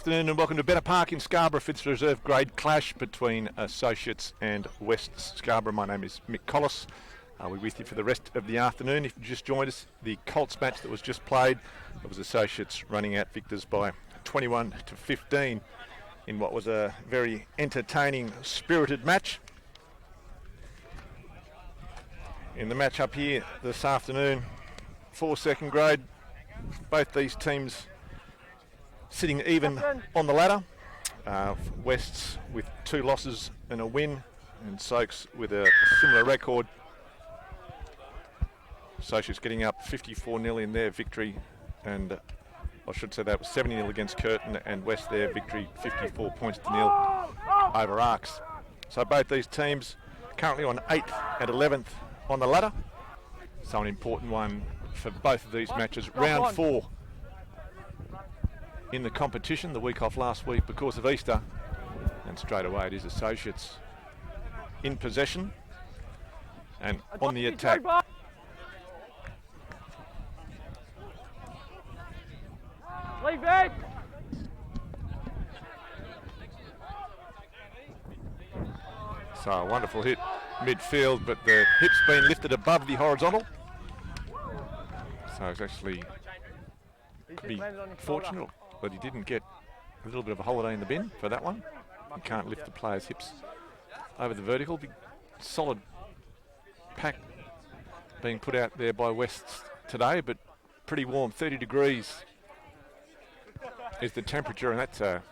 afternoon and welcome to Better Park in Scarborough. Fitz Reserve grade clash between Associates and West Scarborough. My name is Mick Collis. We're with you for the rest of the afternoon. If you just joined us, the Colts match that was just played, it was Associates running out victors by 21-15 in what was a very entertaining, spirited match. In the match up here this afternoon, for second grade, both these teams sitting even on the ladder. Wests with 2 losses and a win, and Soaks with a similar record. Associates getting up 54-0 in their victory, and I should say that was 70-0 against Curtin, and West their victory 54 points to 0 over Arcs. So both these teams currently on 8th and 11th on the ladder. So an important one for both of these matches. Round 4 in the competition, the week off last week because of Easter, and straight away it is Associates in possession and on the attack. Leave it. So a wonderful hit midfield, but the hip's been lifted above the horizontal. So it's actually be fortunate that he didn't get a little bit of a holiday in the bin for that one. You can't lift the player's hips over the vertical. Big solid pack being put out there by West today, but pretty warm, 30 degrees is the temperature, and that's at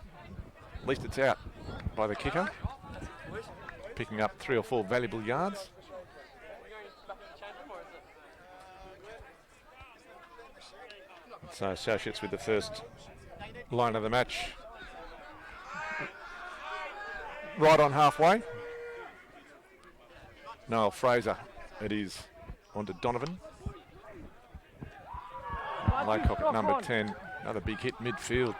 least it's out by the kicker, picking up 3 or 4 valuable yards. So Associates with the first line of the match, right on halfway. Noel Fraser, it is onto Donovan. Laycock at number 10. Another big hit midfield.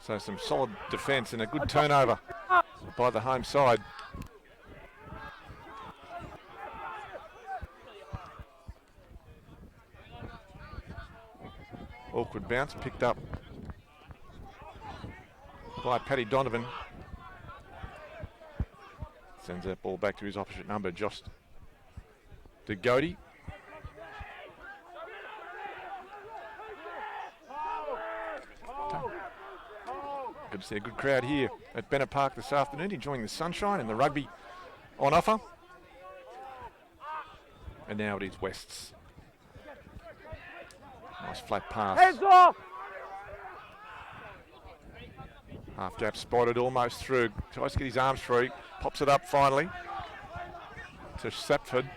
So some solid defence and a good turnover by the home side. Awkward bounce picked up by Paddy Donovan. Sends that ball back to his opposite number, Josh DeGody. Good to see a good crowd here at Bennett Park this afternoon, enjoying the sunshine and the rugby on offer. And now it is West's. Nice flat pass. Hands off! Half gap spotted, almost through. Tries to get his arms free. Pops it up finally to Sapford.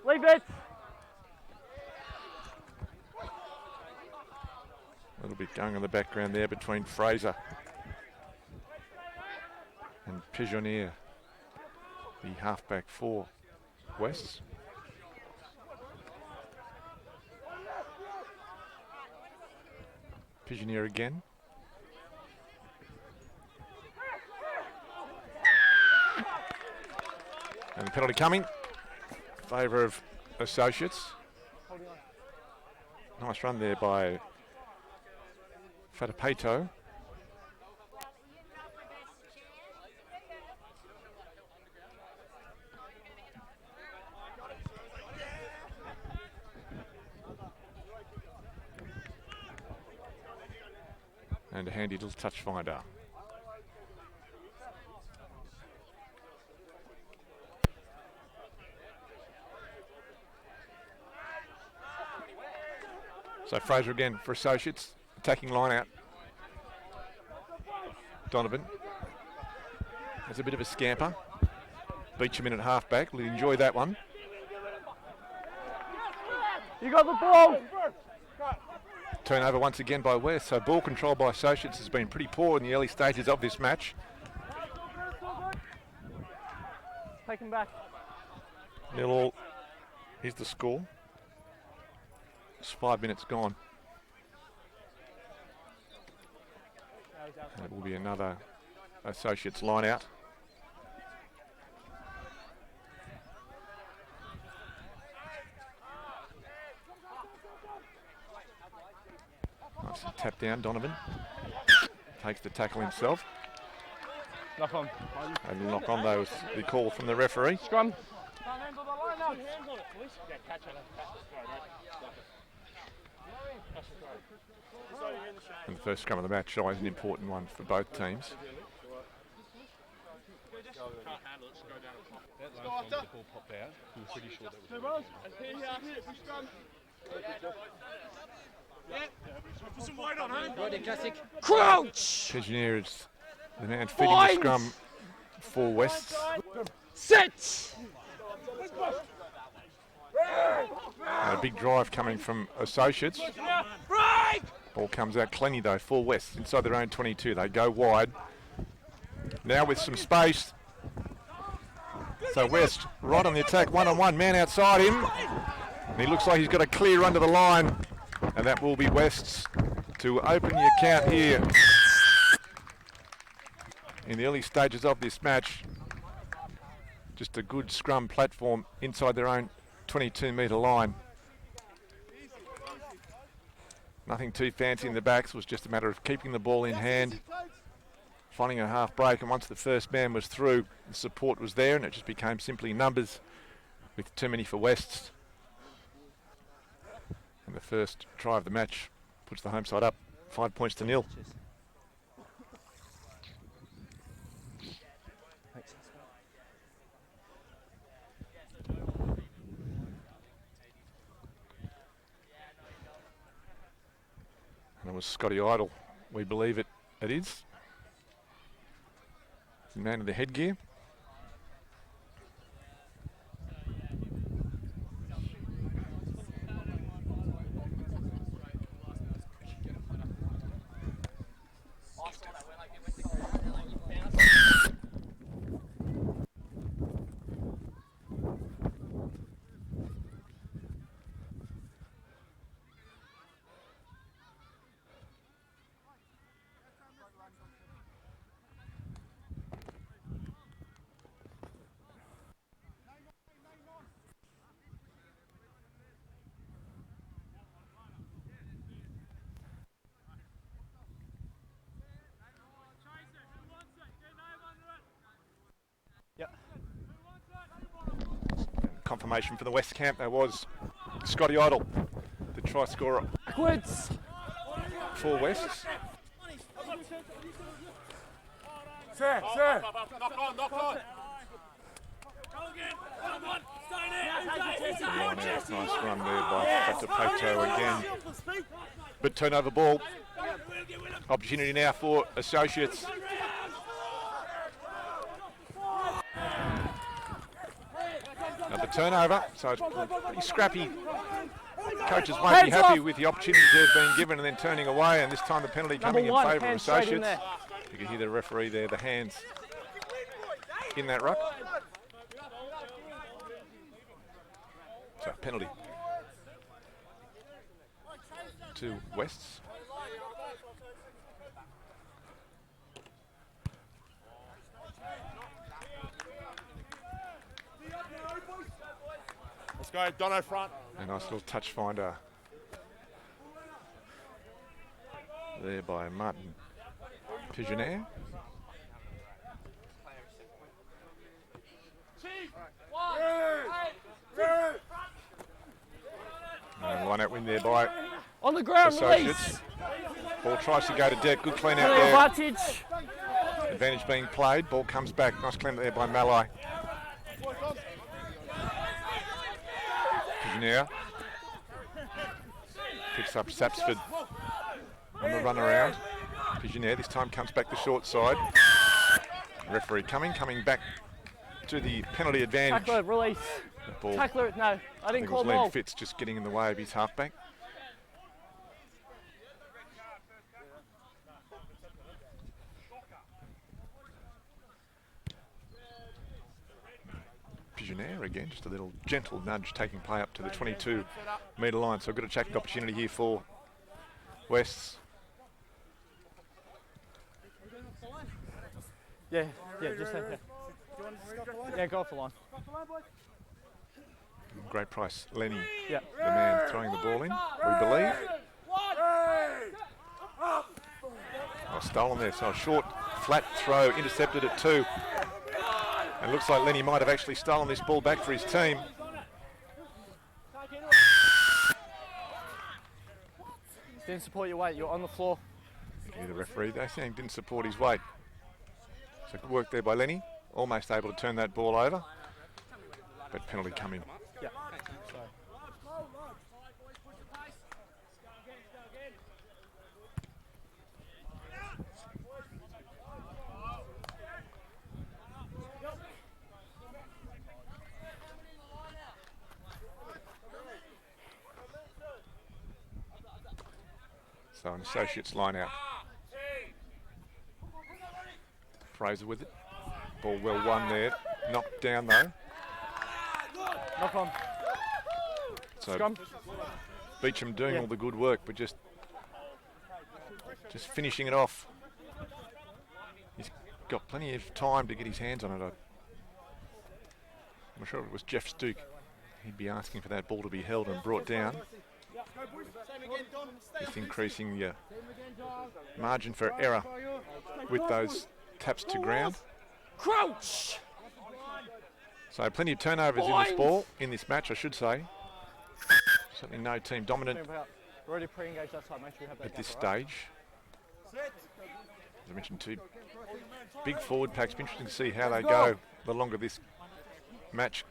Leave it! A little bit going on the background there between Fraser and Pigeonier, the halfback for Wests. Pigeonier again. And the penalty coming in favour of Associates. Nice run there by Fatapeto. And a handy little touch finder. So Fraser again for Associates, attacking line out. Donovan has a bit of a scamper. Beach him in at halfback. We'll enjoy that one. You got the ball! Turnover once again by West, so ball control by Associates has been pretty poor in the early stages of this match. Take him back. 0-0. Here's the score. It's 5 minutes gone. And it will be another Associates line out. Nice tap down, Donovan. Takes the tackle himself. Knock on. And knock on though was the call from the referee. Scrum. And the first scrum of the match is an important one for both teams. Crouch! Pigeonier is the man feeding the scrum for Wests. Sit! And a big drive coming from Associates. Ball comes out cleanly though for Wests inside their own 22. They go wide. Now with some space. So West right on the attack, one-on-one, man outside him. And he looks like he's got a clear under the line. And that will be West's to open the account here in the early stages of this match. Just a good scrum platform inside their own 22-metre line. Nothing too fancy in the backs, it was just a matter of keeping the ball in hand, finding a half break, and once the first man was through, the support was there and it just became simply numbers with too many for Wests. And the first try of the match puts the home side up 5 points to 0. And it was Scotty Idle, we believe it is. The man of the headgear. Confirmation for the West camp, there was Scotty Idle, the try scorer Backwards. for Wests. Sir. Knock on. Nice run there by Fatapato again. But turnover ball. Opportunity now for Associates. Another turnover, so it's pretty scrappy. Coaches won't be happy with the opportunities they've been given and then turning away, and this time the penalty coming in favour of Associates. You can hear the referee there, the hands in that ruck. So penalty to Wests. Let's go, Dono front. A nice little touch finder there by Martin Pigeonier. And line out win there by On the ground, Associates. release. Ball tries to go to deck, good clean out Penalty there. advantage. Advantage being played, ball comes back, nice clean out there by Malai. Pigeonier picks up Sapsford on the run around. Pigeonier this time comes back the short side. Referee coming back to the penalty advantage. Tackler, release. The ball, Tackler, no. I didn't it call was Len ball. Fitz just getting in the way of his halfback. Pigeonier again, just a little gentle nudge taking play up to the 22-metre line. So a good attacking opportunity here for Wests. Yeah, just like that. Yeah, go off the line. Great price, Lenny, Yeah. the man throwing the ball in, we believe. got stolen there. So a short, flat throw intercepted at 2. And it looks like Lenny might have actually stolen this ball back for his team. Didn't support your weight, you're on the floor. Yeah, the referee, they're saying didn't support his weight. So good work there by Lenny. Almost able to turn that ball over. But penalty coming. Yeah. So an associates line out. Fraser with it. Ball well won there. Knocked down though. Knock on. So Scrum. Beecham doing all the good work, but just finishing it off. He's got plenty of time to get his hands on it. I'm sure if it was Jeff Stuke, he'd be asking for that ball to be held and brought down. Just increasing the margin for error with those taps to ground. Crouch! So plenty of turnovers in this match, I should say. Certainly no team dominant We're already pre-engaged that side, make sure you have that at this gap, right? stage. As I mentioned, 2 big forward packs. Be interesting to see how they go the longer this match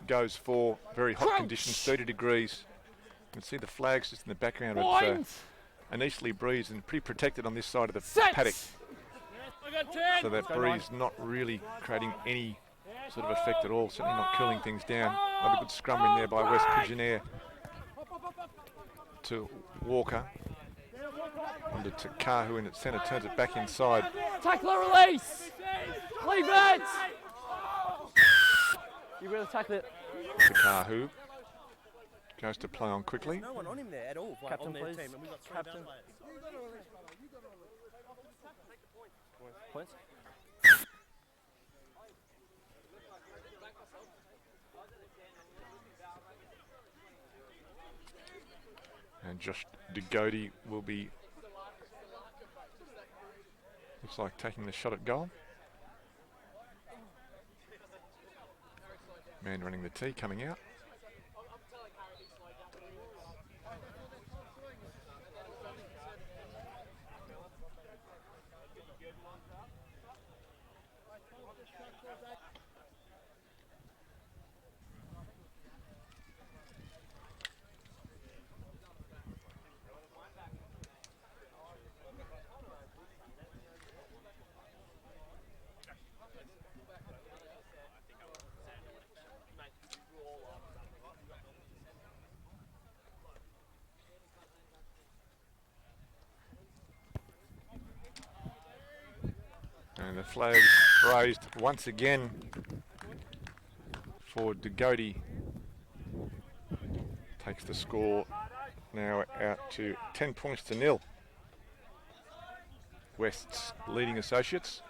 goes for. Very hot conditions, 30 degrees. You can see the flags just in the background. It's an easterly breeze and pretty protected on this side of the paddock. So that breeze not really creating any sort of effect at all, certainly not cooling things down. Another good scrum in there by West Pigeonair to Walker. Under to Kahu in at centre, turns it back inside. Tackler release! Leave it! You really tackle it. To Kahu. Goes to play on quickly. No one on him there at all. Captain, on their please. team, and we've got 3 Captain. down players. Points. And Josh DeGody will be, looks like taking the shot at goal. Man running the tee coming out. And the flag raised once again for DeGody. Takes the score now out to 10 points to 0. West's leading associates.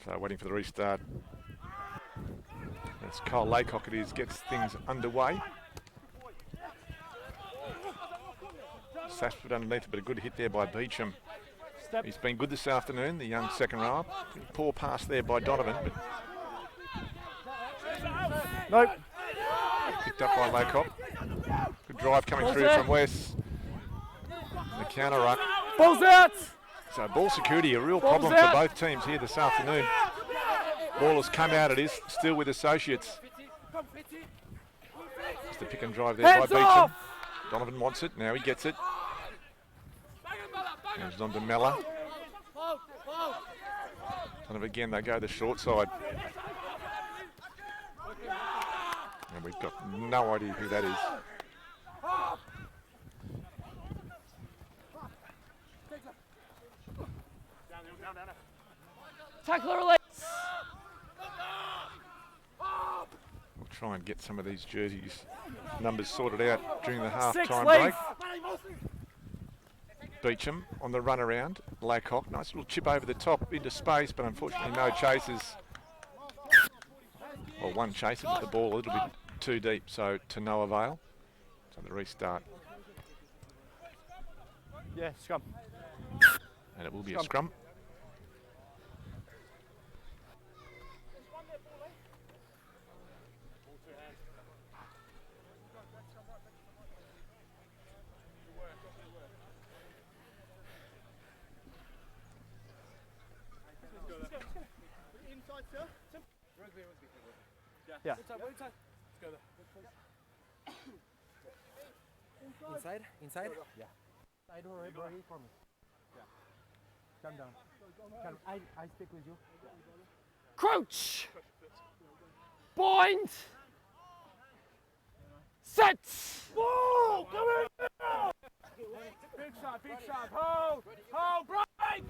So waiting for the restart. As Kyle Laycock it is, gets things underway. Sashford underneath, but a good hit there by Beecham. Step. He's been good this afternoon, the young second rower. Poor pass there by Donovan, but Nope. picked up by Laycock. Good drive coming Ball's through out. from West. The counter ruck. Ball's out! So ball security, a real Ball's problem for out. both teams here this afternoon. Ball has come out, it is still with associates. Just a pick and drive there Hands by Beecham. off! Donovan wants it, now he gets it. And it's on to Mella. And again, they go the short side. And we've got no idea who that is. Tackler release! try and get some of these jerseys numbers sorted out during the half-time leave. break. Beecham on the run around. Laycock, nice little chip over the top into space, but unfortunately no chasers. Well, one chaser, but the ball a little bit too deep, so to no avail. So the restart. Yeah, scrum. And it will be a scrum. Yeah. Inside? Inside? Yeah. I don't ready for me. Yeah. Calm down. I stick with you. Crouch! Point! Set! Whoa! Come in! Big shot, hold! Hold, break!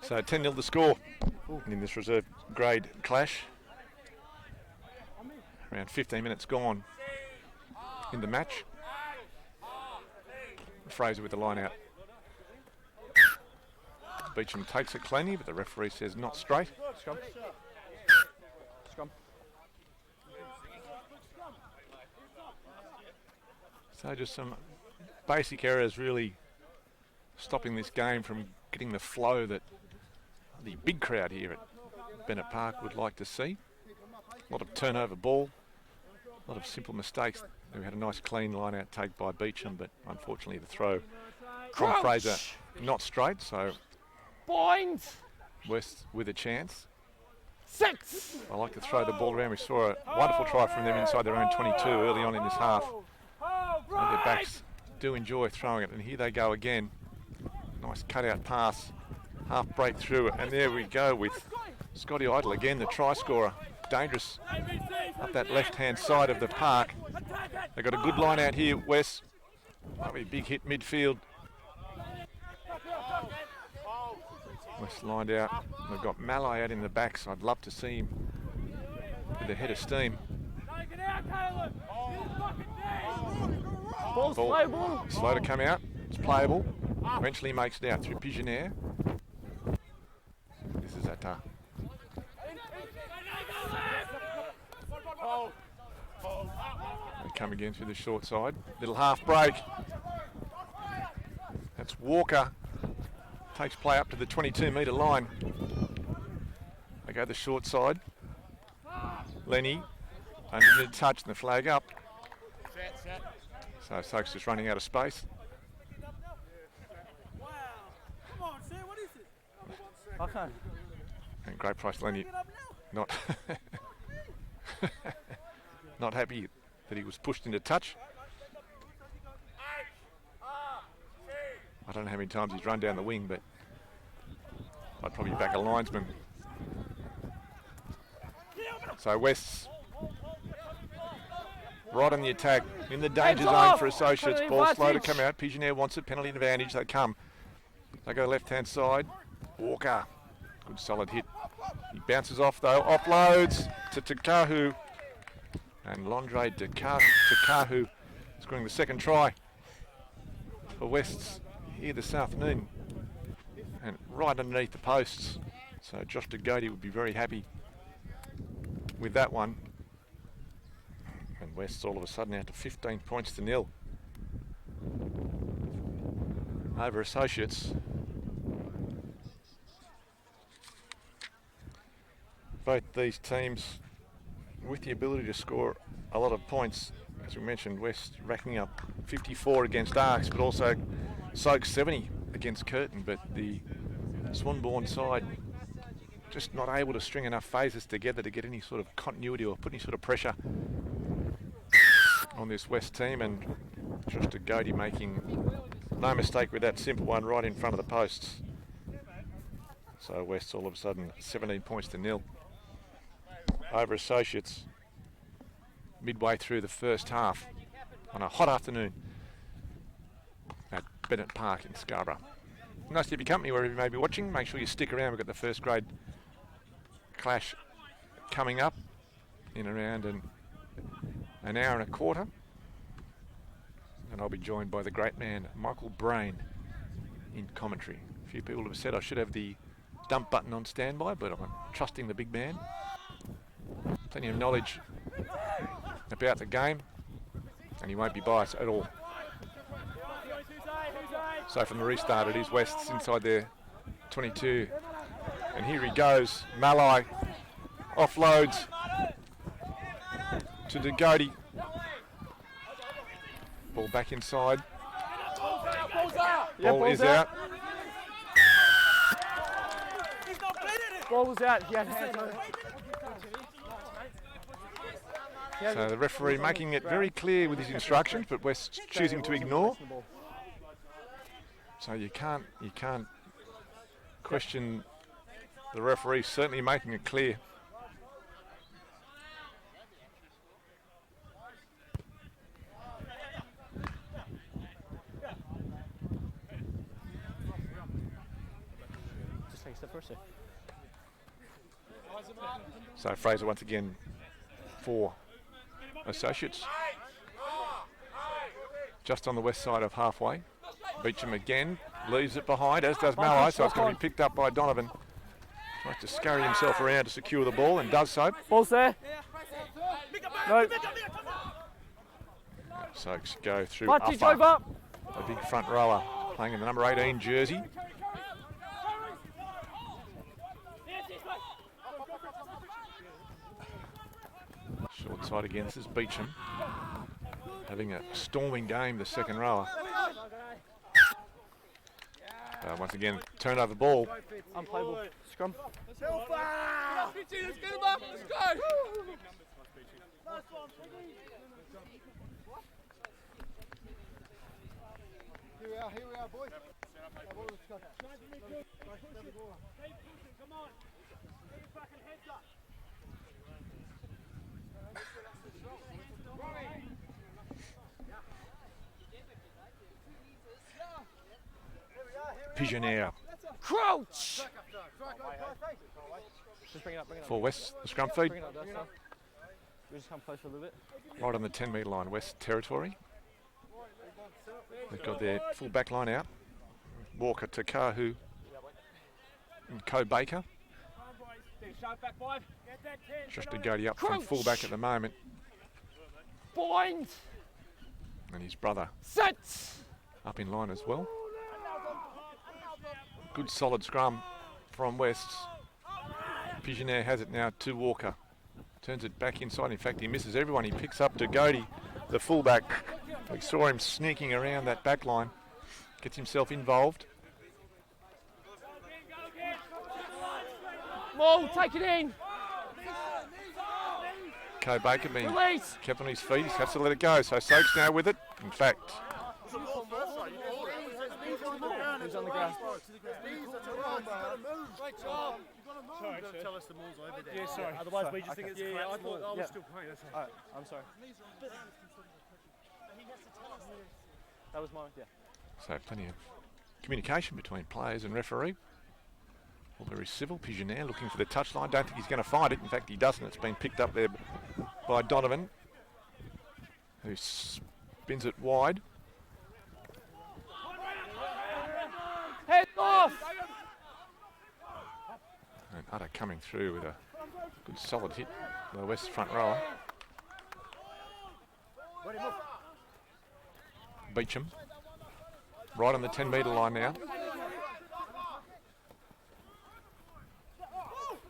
So 10-0 the score in this reserve grade clash. Around 15 minutes gone in the match. Fraser with the line out. Beecham takes it cleanly, but the referee says not straight. Scrum. Scrum. So just some basic errors really stopping this game from getting the flow that the big crowd here at Bennett Park would like to see. A lot of turnover ball, a lot of simple mistakes. We had a nice clean line out take by Beecham, but unfortunately the throw from Fraser not straight, so Point! West with a chance. 6! I like to throw the ball around. We saw a wonderful try from them inside their own 22 early on in this half. And their backs do enjoy throwing it, and here they go again. Nice cutout pass, half break through, and there we go with Scotty Idle again, the try scorer. Dangerous up that left-hand side of the park. They've got a good line out here, West. Might be a big hit midfield. West lined out. They've got Malloy out in the back, so I'd love to see him with a head of steam. Ball's playable. Slow to come out. It's playable. Eventually makes it out through Pigeonaire. This is Atar. They come again through the short side. Little half break. That's Walker. Takes play up to the 22-metre line. They go the short side. Lenny under the touch and the flag up. So Stokes just running out of space. Okay. And great price Lenny not not happy that he was pushed into touch. I don't know how many times he's run down the wing, but I'd probably back a linesman. So West's right on the attack, in the danger zone for Associates. Ball slow to come out. Pigeonaire wants it, penalty advantage. They come. They go left-hand side. Walker, good solid hit. He bounces off though, offloads to Takahu. And Londre Takahu scoring the second try for Wests here this afternoon. And right underneath the posts. So Josh DeGody would be very happy with that one. And West's all of a sudden out to 15 points to 0 over Associates. Both these teams with the ability to score a lot of points. As we mentioned, West racking up 54 against Arcs, but also Soaks 70 against Curtin. But the Swanbourne side just not able to string enough phases together to get any sort of continuity or put any sort of pressure on this West team. And Josh DeGody making no mistake with that simple one right in front of the posts. So West's all of a sudden 17 points to 0. over Associates midway through the first half on a hot afternoon at Bennett Park in Scarborough. Nice to have your company wherever you may be watching. Make sure you stick around. We've got the first grade clash coming up in around an hour and a quarter. And I'll be joined by the great man Michael Brain in commentary. A few people have said I should have the dump button on standby, but I'm trusting the big man. Plenty of knowledge about the game, and he won't be biased at all. So from the restart, it is Wests inside their 22. And here he goes. Malai offloads to Degodi. Ball back inside. Ball is out. Ball's out. He had hands on it. So the referee making it very clear with his instructions, but West choosing to ignore. So you can't question the referee certainly making it clear. Just take a step first. So Fraser once again for Associates. Just on the west side of halfway. Beecham again, leaves it behind, as does Malai, so it's going to be picked up by Donovan. Tries to scurry himself around to secure the ball and does so. Ball's there. No. Soaks go through Vantage Uffa, over. the big front rower, playing in the number 18 jersey. Short side again, this is Beecham. Having a storming game, the second rower. Once again, turn over ball. Unplayable. Scrum. Let's get him up. Let's go. Here we are, boys. Come on. Get your fucking heads up. Pigeonnier Crouch. Just bring it up. for West, the scrum feed. Bring it up, Dustin. We just come closer a little bit. Right on the 10 metre line, West territory. They've got their full back line out. Walker, Takahu and Co Baker. Just to go up from full back at the moment. Bind. And his brother Set. up in line as well. Good solid scrum from Wests. Pigeonnier has it now to Walker. Turns it back inside. In fact, he misses everyone. He picks up Degodi, the fullback. We saw him sneaking around that back line. Gets himself involved. Maul, take it in. Co Baker being Release. kept on his feet. He has to let it go. So Soaks now with it. In fact, Who's on the ground? Sorry, tell us the ball's over there. Yeah, sorry. Otherwise, we just Okay. think it's a I thought I was Yeah. still playing. That's Alright, I'm sorry. That was mine, yeah. so plenty of communication between players and referee. All very civil. Pigeonnier looking for the touchline. Don't think he's going to find it. In fact, he doesn't. It's been picked up there by Donovan, who spins it wide. Head off! And Utter coming through with a good solid hit. The West front rower. Beecham. Right on the 10 metre line now.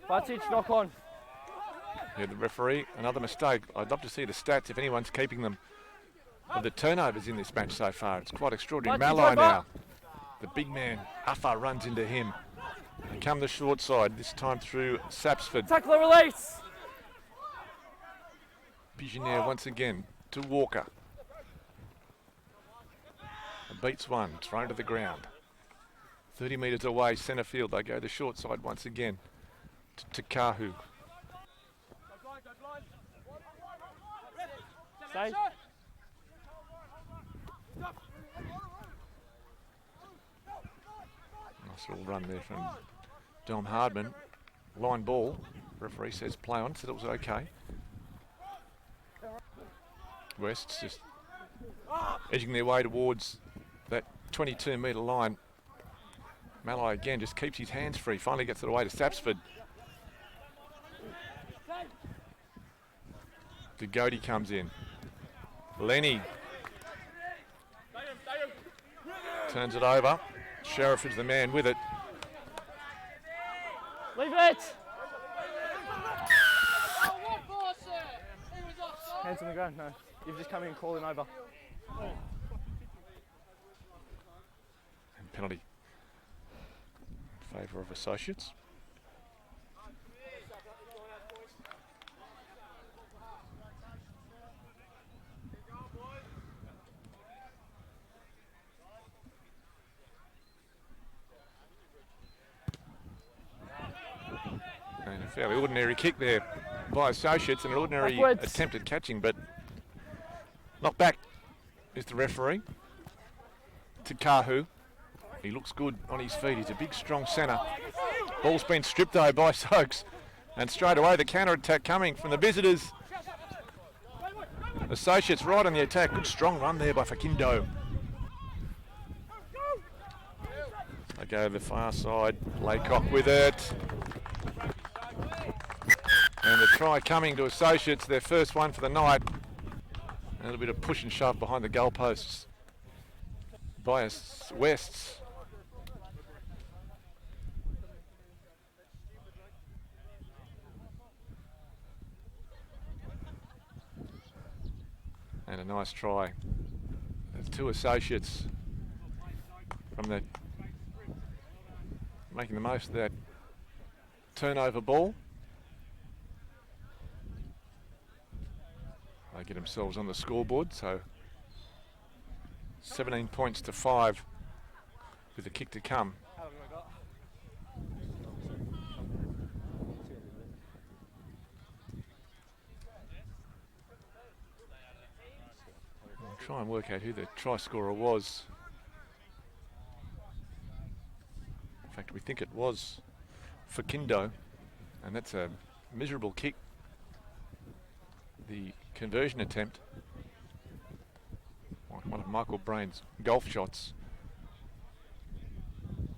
Vantage, knock on. Yeah, the referee, another mistake. I'd love to see the stats if anyone's keeping them of the turnovers in this match so far. It's quite extraordinary. Vantage Malai over. now. The big man, Uffa, runs into him. And come the short side, this time through Sapsford. Tackler release. Pigeonnier once again to Walker. And beats one, thrown to the ground. 30 metres away, centre field. They go the short side once again to Takahu. Stay. Nice little run there from Dom Hardman. Line ball. Referee says play on, said it was okay. West's just edging their way towards that 22-metre line. Malloy again just keeps his hands free. Finally gets it away to Sapsford. Degody comes in. Lenny turns it over. Sheriff is the man with it. Leave it. Hands on the ground. No, you've just come in calling over. And penalty in favour of Associates. And a fairly ordinary kick there by Associates, and an ordinary attempt at catching, but knocked back is the referee. To Kahu. He looks good on his feet. He's a big, strong centre. Ball's been stripped though by Soaks, and straight away the counter attack coming from the visitors. Associates right on the attack. Good strong run there by Fakindo. They go to the far side. Laycock with it. And the try coming to Associates, their first one for the night. A little bit of push and shove behind the goalposts by Wests. And a nice try. The two Associates from the making the most of that turnover ball. They get themselves on the scoreboard, so 17 points to 5 with a kick to come. I'll try and work out who the try scorer was. In fact, we think it was Fakindo, and that's a miserable kick. The conversion attempt, one of Michael Brain's golf shots,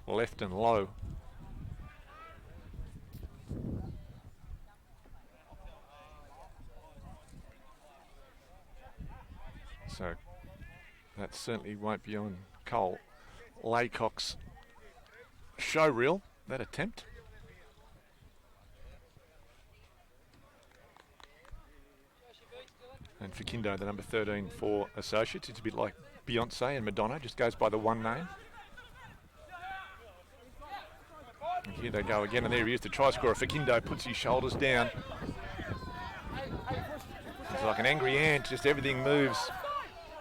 left and low. So that certainly won't be on Cole Laycock's show reel, that attempt. And Fakindo, the number 13 for Associates. It's a bit like Beyonce and Madonna, just goes by the one name. And here they go again, and there he is, the try scorer. Fakindo puts his shoulders down. He's like an angry ant, just everything moves.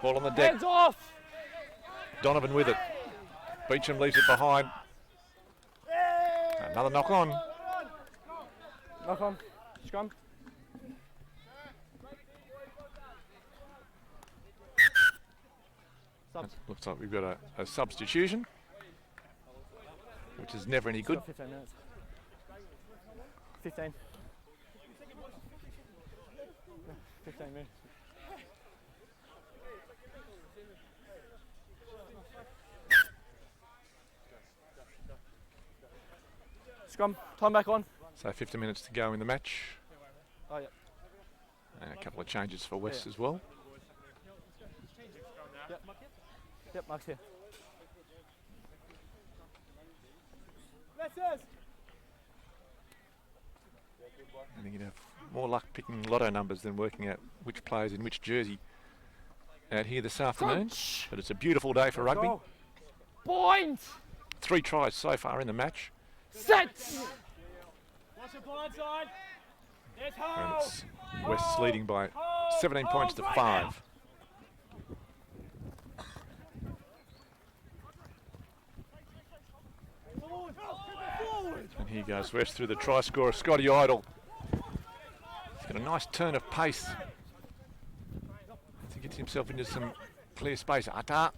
Ball on the deck. Hands off! Donovan with it. Beecham leaves it behind. Another knock on. Knock on. Scrum. Looks like we've got a substitution, which is never any good. 15 minutes. 15. 15 minutes. Scrum, time back on. So 15 minutes to go in the match. Oh, yeah. And a couple of changes for West as well. Yep. Yep, Mark's here. And you're going to have more luck picking lotto numbers than working out which players in which jersey out here this afternoon. But it's a beautiful day for rugby. Go. Point! 3 tries so far in the match. Set! Watch the blind side. There's And hold. it's West's leading by 17 points to 5. And here goes West through the try scorer, Scotty Idle. He's got a nice turn of pace. Gets himself into some clear space. Ata.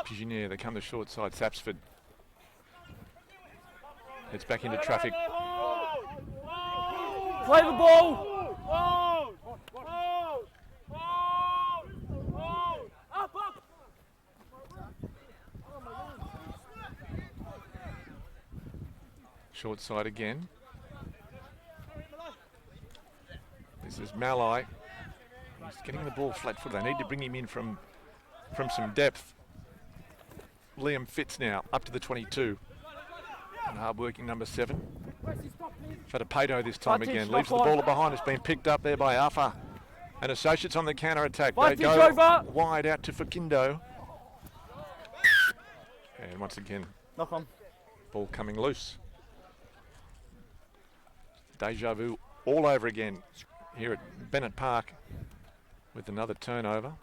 Pigeonier, they come to short side. Sapsford. Heads back into traffic. Play the ball! Short side again. This is Malai. He's getting the ball flat foot. They need to bring him in from some depth. Liam Fitz now up to the 22. And hard-working number 7. Fatapato this time again. Leaves the ball behind. It's been picked up there by Afa. And Associates on the counter-attack. They go wide out to Fakindo. And once again, knock on. Ball coming loose. Deja vu all over again here at Bennett Park with another turnover.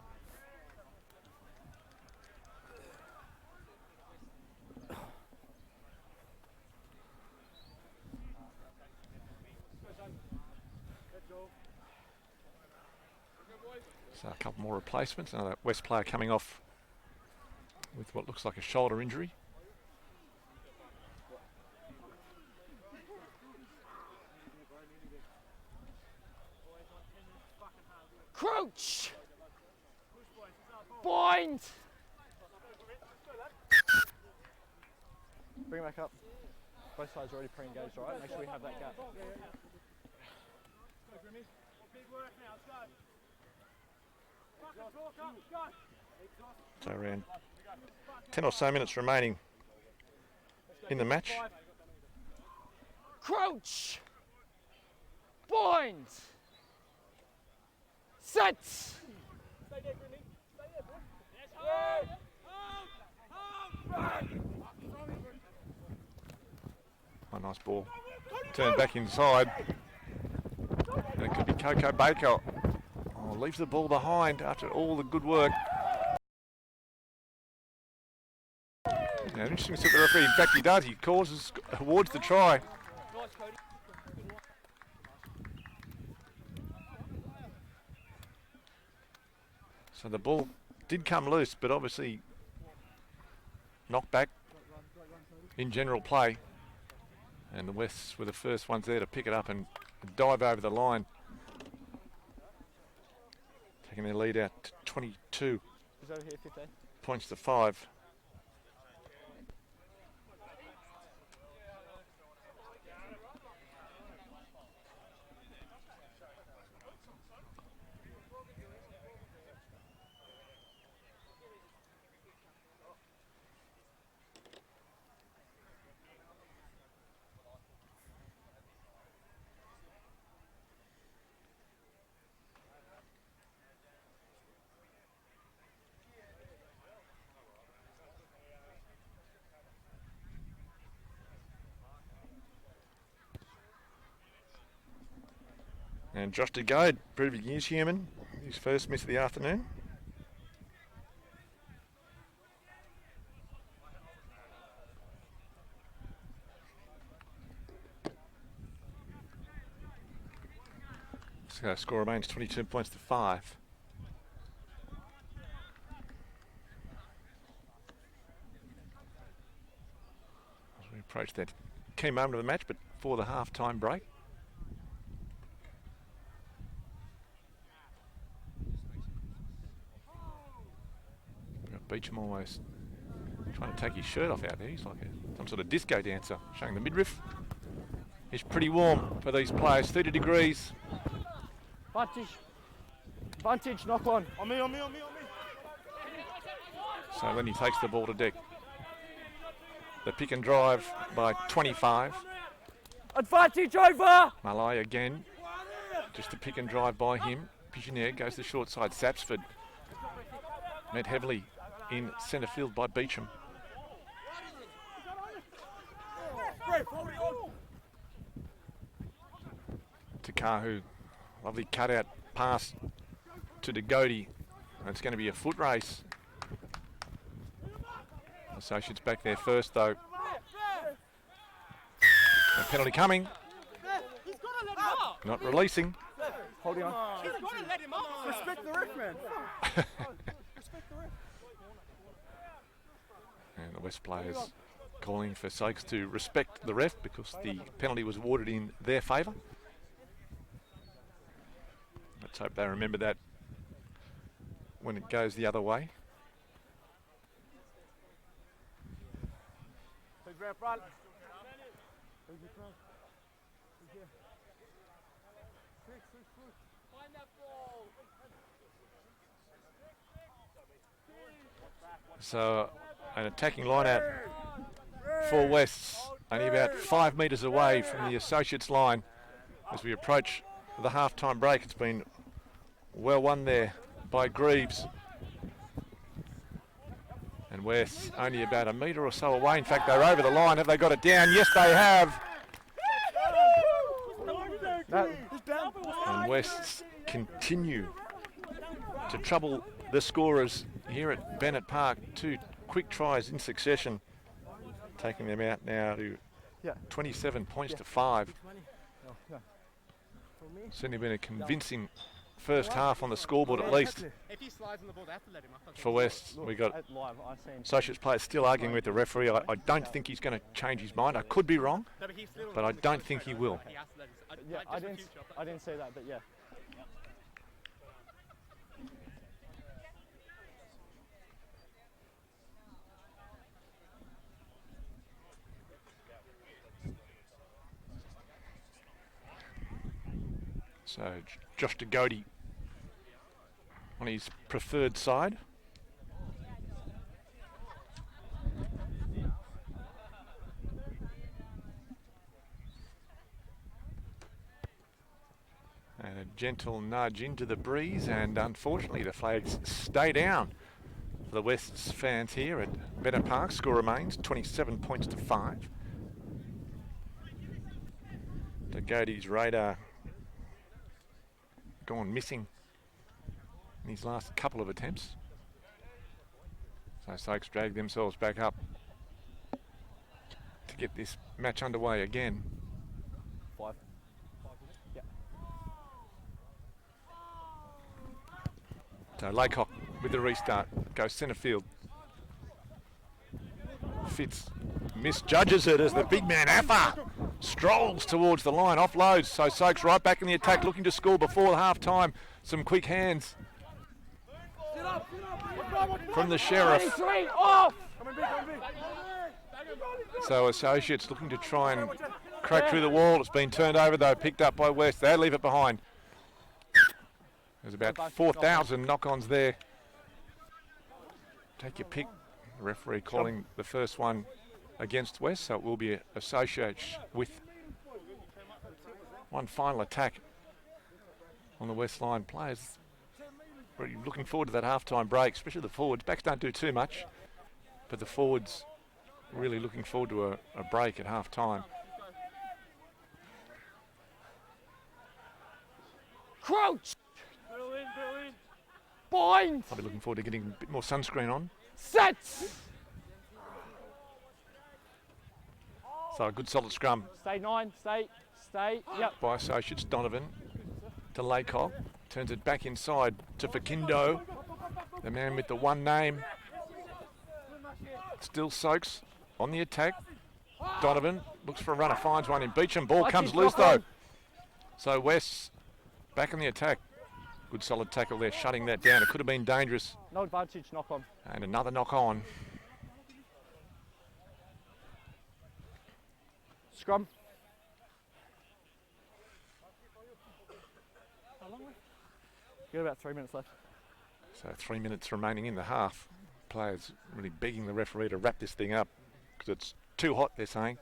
So a couple more replacements. Another West player coming off with what looks like a shoulder injury. Crouch! Point! Bring it back up. Both sides are already pre-engaged, all right? Make sure we have that gap. So around 10 or so minutes remaining in the match. Crouch! Point! Set! A nice ball. Turned back inside. And it could be Coco Baker. Oh, leaves the ball behind after all the good work. Now, interesting to see the referee. In fact, he does. He causes awards the try. So the ball did come loose, but obviously knocked back in general play. And the Wests were the first ones there to pick it up and dive over the line. Taking their lead out to 22 points to 5. And Josh DeGode proving he is human. His first miss of the afternoon. So score remains 22 points to 5. As we approach that key moment of the match, but for the half-time break. Beecham almost trying to take his shirt off out there. He's like some sort of disco dancer, showing the midriff. It's pretty warm for these players, 30 degrees. Vantage, knock on. On me. So then he takes the ball to deck. The pick and drive by 25. Advantage over! Malai again. Just a pick and drive by him. Pigeonier goes to the short side. Sapsford met heavily in centre field by Beecham. Takahu, lovely cutout pass to DeGode. It's going to be a foot race. Associates back there first though. A penalty coming. Not releasing. Holding on. He's got to let him off. Respect the ref, man. Respect the ref. And the West players calling for Sykes to respect the ref because the penalty was awarded in their favour. Let's hope they remember that when it goes the other way. Who's round front? Who's your front? Who's here? Six. Find that ball. So an attacking line out for Wests, only about 5 metres away from the Associates line as we approach the half-time break. It's been well won there by Greaves. And Wests only about a metre or so away. In fact, they're over the line. Have they got it down? Yes, they have. And Wests continue to trouble the scorers here at Bennett Park. 2 quick tries in succession, taking them out now to 27 points to 5. Certainly been a convincing first half on the scoreboard at least. If he slides on the ball, they have to let him off. For West, we got Associates players still arguing with the referee. I don't think he's going to change his mind. I could be wrong, but I don't think he will. Yeah, I didn't say that, but yeah. So Josh DeGody on his preferred side. And a gentle nudge into the breeze, and unfortunately the flags stay down for the West's fans here at Bennett Park. Score remains 27 points to 5. DeGody's radar gone missing in his last couple of attempts. So Sykes drag themselves back up to get this match underway again. 5. Yeah. So Laycock with the restart goes centre field. Fitz misjudges it as the big man Affa strolls towards the line, offloads. So Sykes right back in the attack, looking to score before half time. Some quick hands from the Sheriff. So Associates looking to try and crack through the wall. It's been turned over though, picked up by West. They leave it behind. There's about 4,000 knock-ons there. Take your pick. The referee calling the first one against West, so it will be Associates with one final attack on the West line. Players really looking forward to that half-time break, especially the forwards. Backs don't do too much, but the forwards really looking forward to a break at half-time. Crouch! Bind! I'll be looking forward to getting a bit more sunscreen on. Set! So a good solid scrum. Stay 9, stay, yep. By Associates. Donovan to Laycock. Turns it back inside to Fakindo, the man with the one name. Still Sykes on the attack. Donovan looks for a runner, finds one in Beecham. Ball comes loose though. So West's back on the attack. Good solid tackle there, shutting that down. It could have been dangerous. No advantage, knock on. And another knock on. Scrum. Got about 3 minutes left. So 3 minutes remaining in the half. Players really begging the referee to wrap this thing up because it's too hot, they're saying.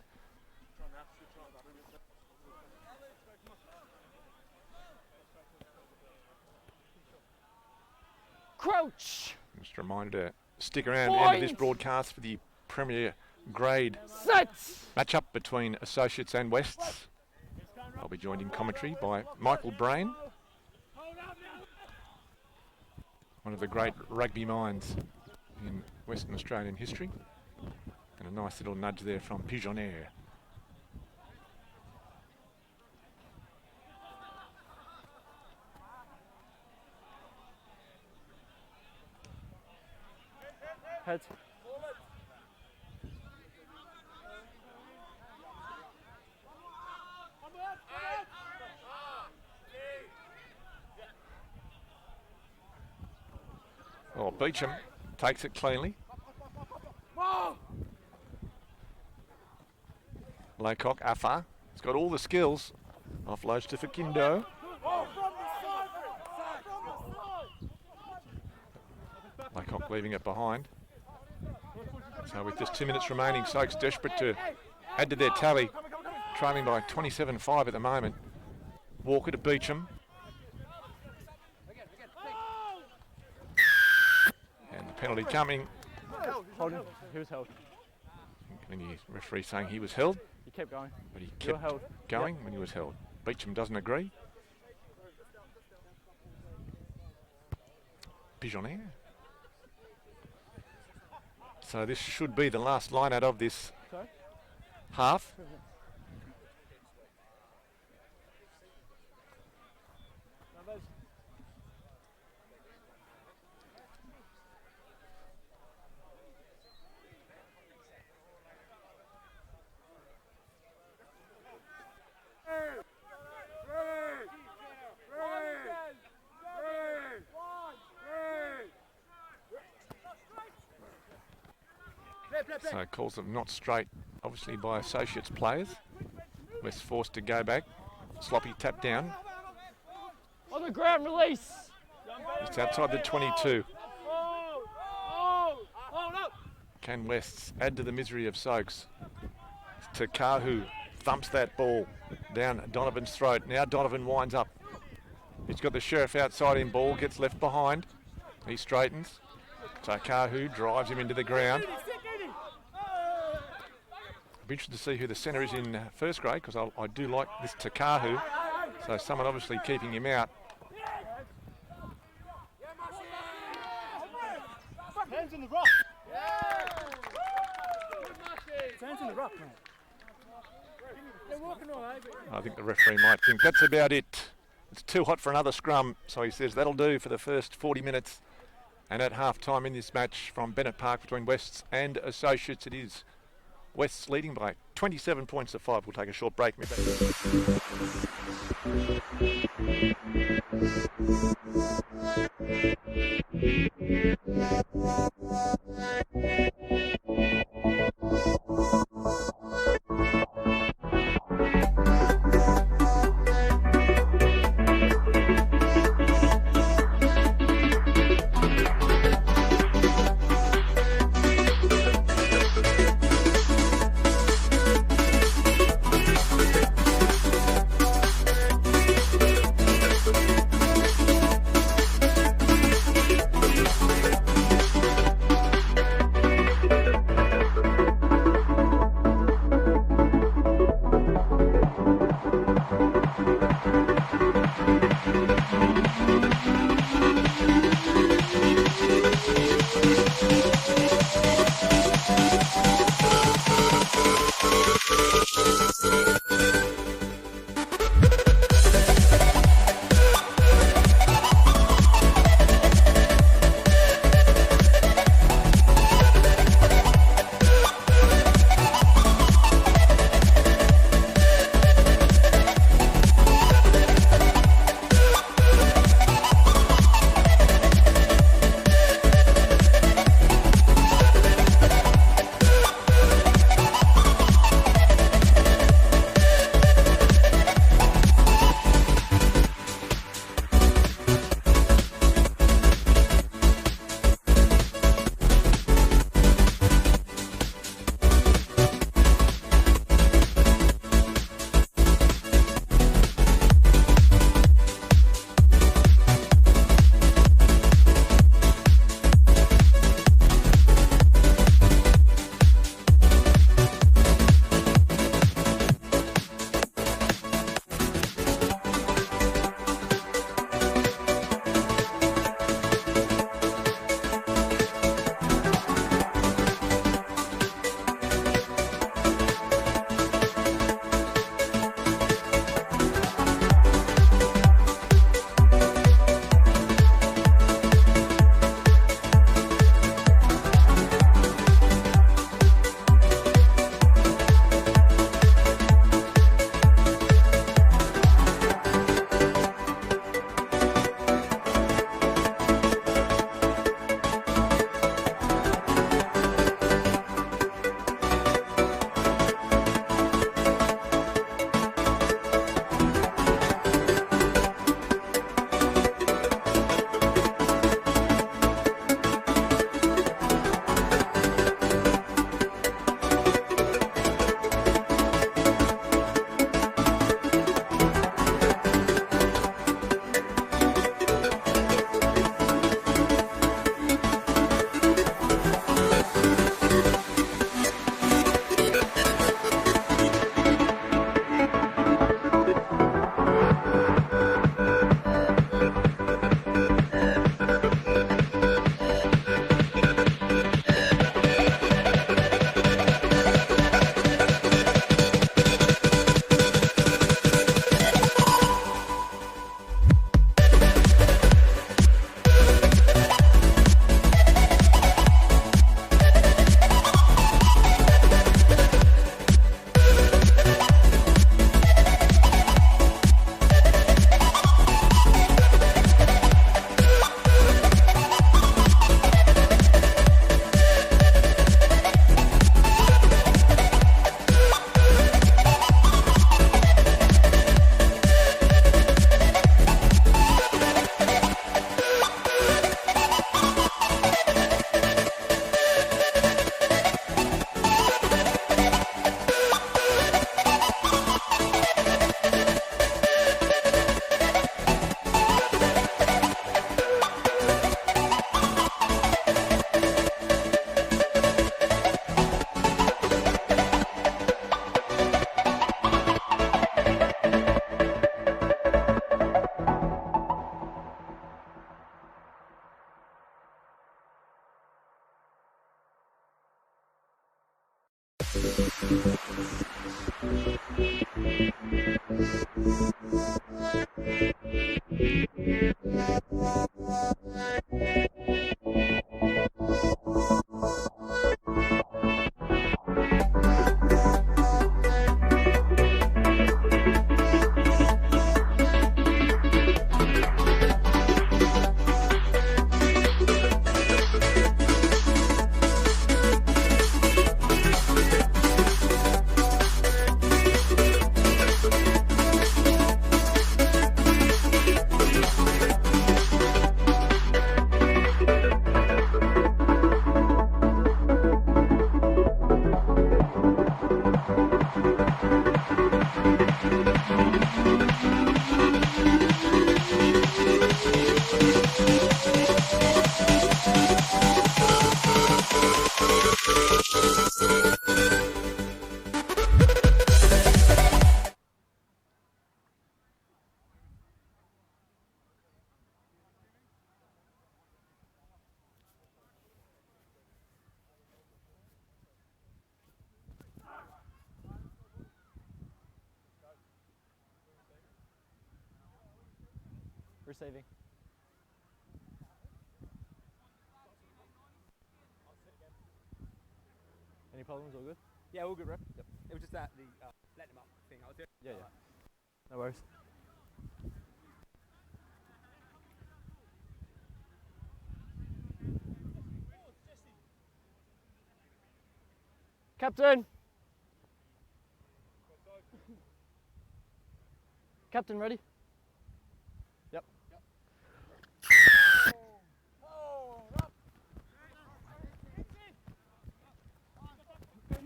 Crouch! Just a reminder to stick around the end of this broadcast for the Premier Grade Set! matchup between Associates and Wests. I'll be joined in commentary by Michael Brain, one of the great rugby minds in Western Australian history. And a nice little nudge there from Pigeonnaire. Heads. Oh, Beecham takes it cleanly. Laycock, Afar. He's got all the skills. Offloads to Fakindo. Laycock leaving it behind. So with just 2 minutes remaining, Soaks desperate to add to their tally. Trailing by 27-5 at the moment. Walker to Beecham. And the penalty coming. Hold him. He was held. And the referee saying he was held. He kept going. But he You were kept held. going Yep. when he was held. Beecham doesn't agree. Pigeonnier. So this should be the last line out of this Sorry? half. So calls them not straight, obviously by Associates players. West forced to go back. Sloppy tap down. On the ground, release. It's outside the 22. Can Wests add to the misery of Soaks? Takahu thumps that ball down Donovan's throat. Now Donovan winds up. He's got the Sheriff outside him. Ball gets left behind. He straightens. Takahu drives him into the ground. I'll be interested to see who the centre is in first grade, because I do like this Takahu. So someone obviously keeping him out. Hands in the rock. Hands in the rock, mate. They're walking all over. I think the referee might think that's about it. It's too hot for another scrum, so he says that'll do for the first 40 minutes. And at half-time in this match from Bennett Park between Wests and Associates, it is Wests leading by 27 points to 5. We'll take a short break. Receiving. Any problems? All good? Yeah, all good, bro. Yep. It was just that the letting him up thing. I was doing. Yeah. No worries. Captain! Captain, ready? Yep.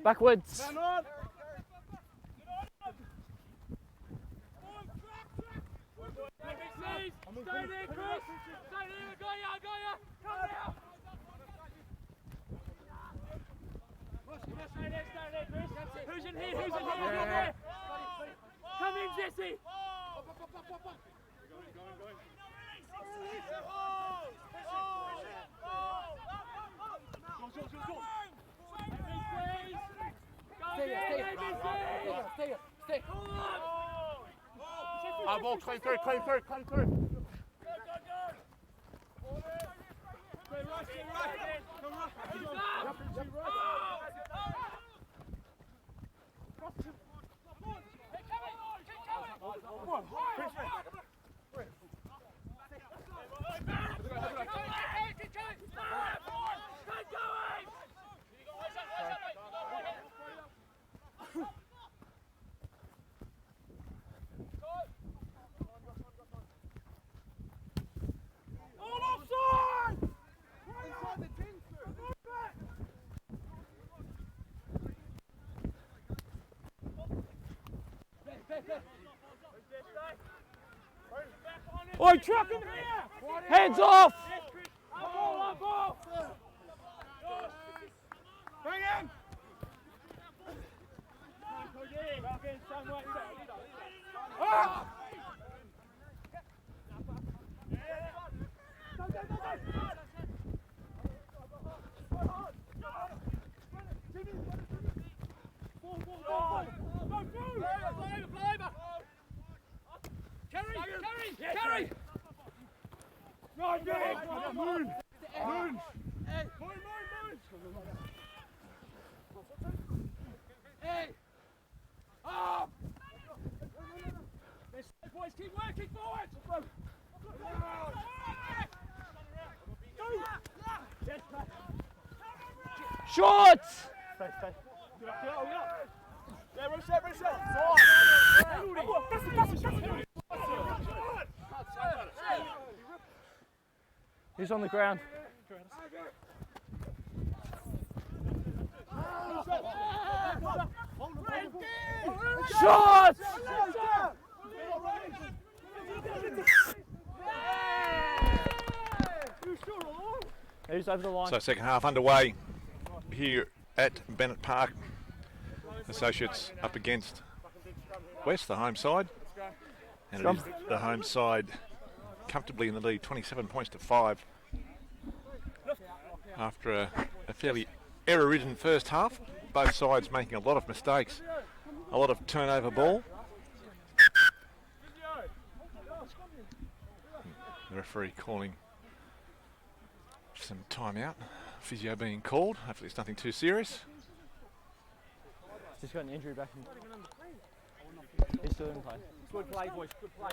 Backwards. Man on! Stay there, Chris! Stay there, I got ya! Come now! Stay there, Chris! Who's in here? Who's in here? Come in, Jesse! Stay. Ball, clean through. Oi, truck him here! Hands off! Ball! Bring him! Carry! Right, Moon! Hey! Up! Boys, keep working forward! Shorts! Stay. Yeah, reset. He's on the ground. Shorts! He's over the line. So second half underway here at Bennett Park. Associates up against West, the home side. And it is the home side comfortably in the lead, 27 points to 5. After a fairly error-ridden first half. both sides making a lot of mistakes. A lot of turnover ball. The referee calling some timeout. Physio being called. Hopefully it's nothing too serious. Just got an injury back in. He's still in play. Good play, boys. Good play.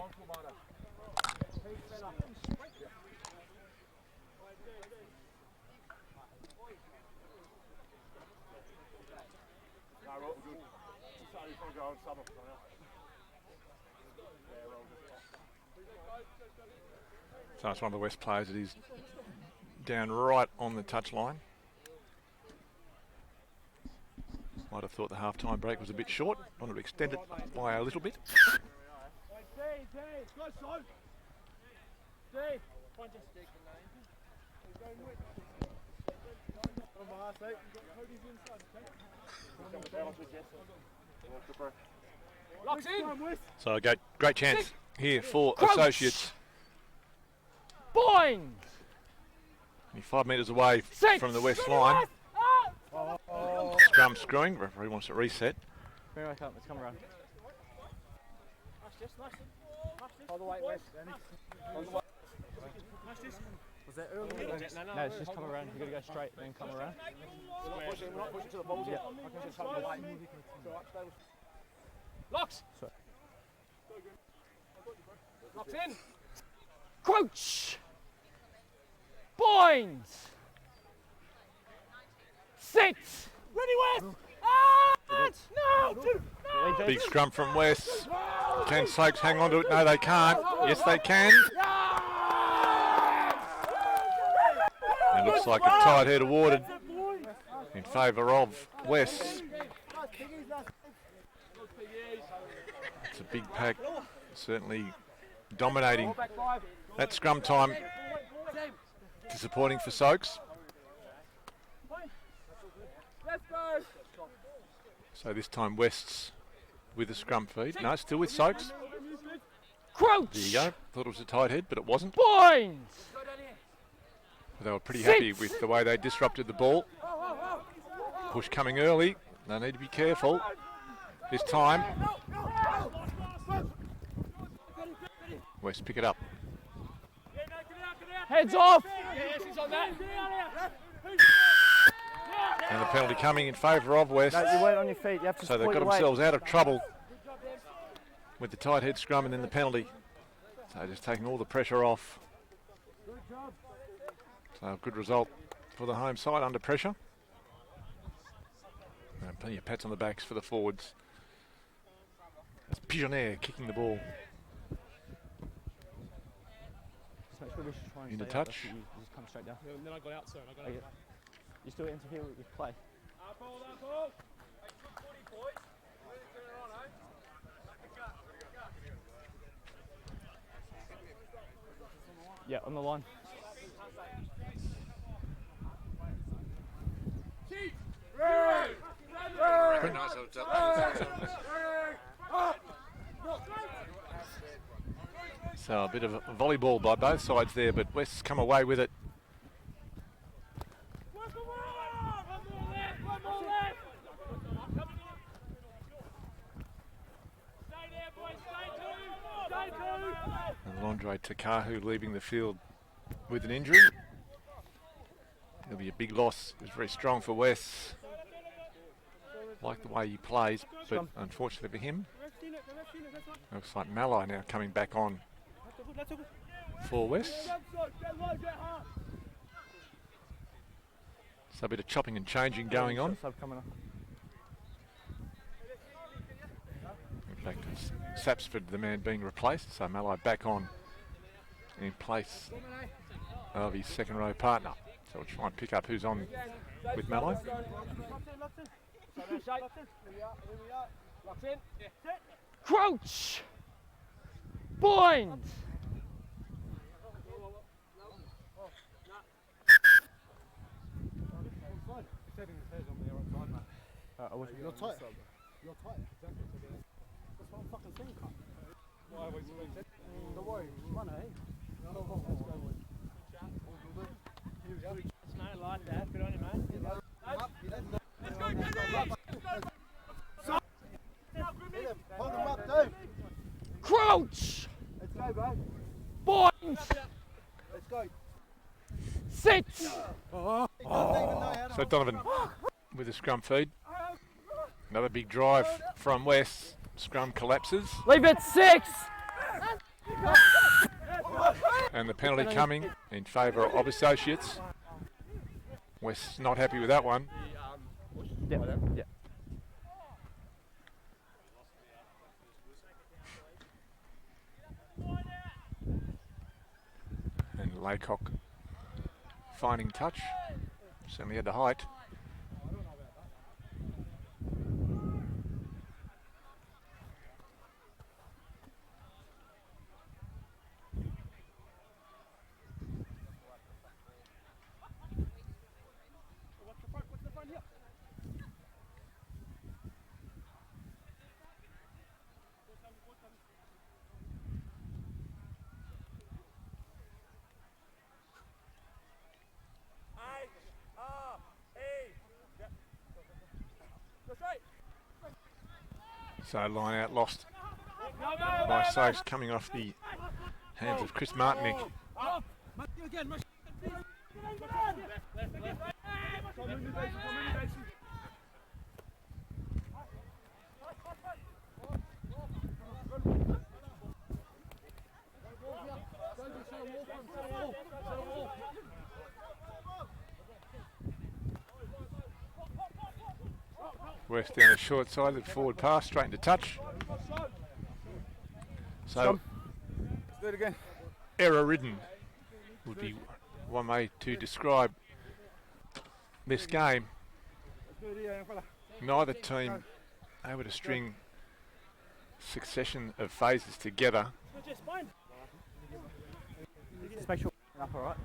So it's one of the West players that is down right on the touchline. Might have thought the half-time break was a bit short. Wanted to extend it by a little bit. So a great chance here for Associates. Boing! 5 metres away from the West line. Scrum screwing. Referee wants to reset. Bring it back up. Let's come around. Hold the weight, West. Was that early? No, it's just come around. You've got to go straight, then come around. We're not pushing to the balls yet. Locks! Sorry. Locks in! Crouch! Bind! Sit! Ready, West! No! Big scrum from West. Can Soaks hang on to it? No, they can't. Yes, they can. It looks like a tight head awarded in favour of West. It's a big pack, certainly dominating that scrum time. Disappointing for Soaks. So this time West's with a scrum feed. No, still with Soaks. Crouch! There you go. Thought it was a tight head, but it wasn't. Bind! They were pretty happy with the way they disrupted the ball. Push coming early. They need to be careful. This time, West pick it up. Heads off! And the penalty coming in favour of West. No, you weren't on your feet. You have to So they've got themselves out of trouble with the tight head scrum and then the penalty. So just taking all the pressure off. So a good result for the home side under pressure. And plenty of pats on the backs for the forwards. That's Pigeonnaire kicking the ball. Into touch. You just come straight down. Yeah, and then I got out, sorry. I got out. You still interfere with play. Yeah, on the line. Pretty nice. So a bit of a volleyball by both sides there, but West's come away with it. And Andre Takahu leaving the field with an injury. It'll be a big loss. It was very strong for West. Like the way he plays, but unfortunately for him, looks like Malai now coming back on for West. So a bit of chopping and changing going on. In fact, it's Sapsford, the man being replaced, so Malai back on in place of his second row partner. So we'll try and pick up who's on with Malai. Crouch! Bind! You're tight. You're tight. Exactly. That's what I'm fucking saying, cunt. Don't worry, run, eh? Let's go, boy. It's not like that. Good on you, man. Let's go, Crouch! Let's go, bro. Point! Let's go. Sit! So Donovan with a scrum feed. Another big drive from West. Scrum collapses. Leave it 6! And the penalty coming in favour of Associates. West's not happy with that one. Yeah. Yeah. And Laycock finding touch. Certainly had the height. So line out lost by Sokes, coming off the hands of Chris Martinick. West down the short side, the forward pass, straight into touch. So, Let's do it again. error-ridden would be one way to describe this game. Let's do it here, young fella. Neither team able to string succession of phases together. Just make sure up alright.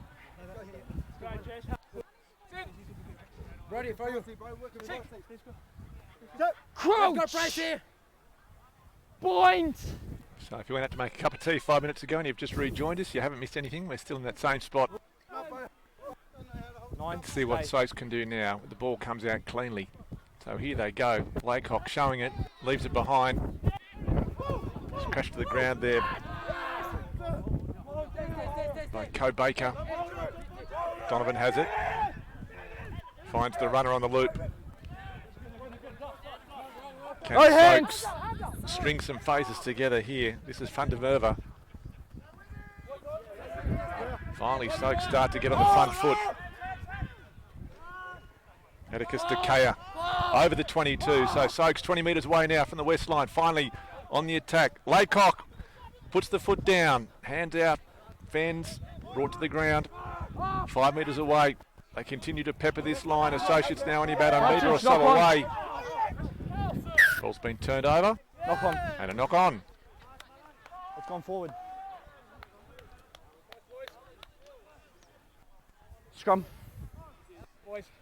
Ready for you. Crouch! Point! So if you went out to make a cup of tea 5 minutes ago and you've just rejoined us, you haven't missed anything. We're still in that same spot. Let's see what Sokes can do now. The ball comes out cleanly. So here they go. Laycock showing it, leaves it behind. Just crashed to the ground there by Co Baker. Donovan has it. Finds the runner on the loop. Can Sokes string some phases together here? This is Van der Merwe. Finally, Stokes start to get on the front foot. Atticus Dekaya over the 22. So Stokes 20 metres away now from the west line. Finally on the attack. Laycock puts the foot down. Hands out. Fens brought to the ground. 5 metres away. They continue to pepper this line. Associates now only about a metre or so away. Ball's been turned over. Knock on. And a knock on. It's gone forward. Scrum.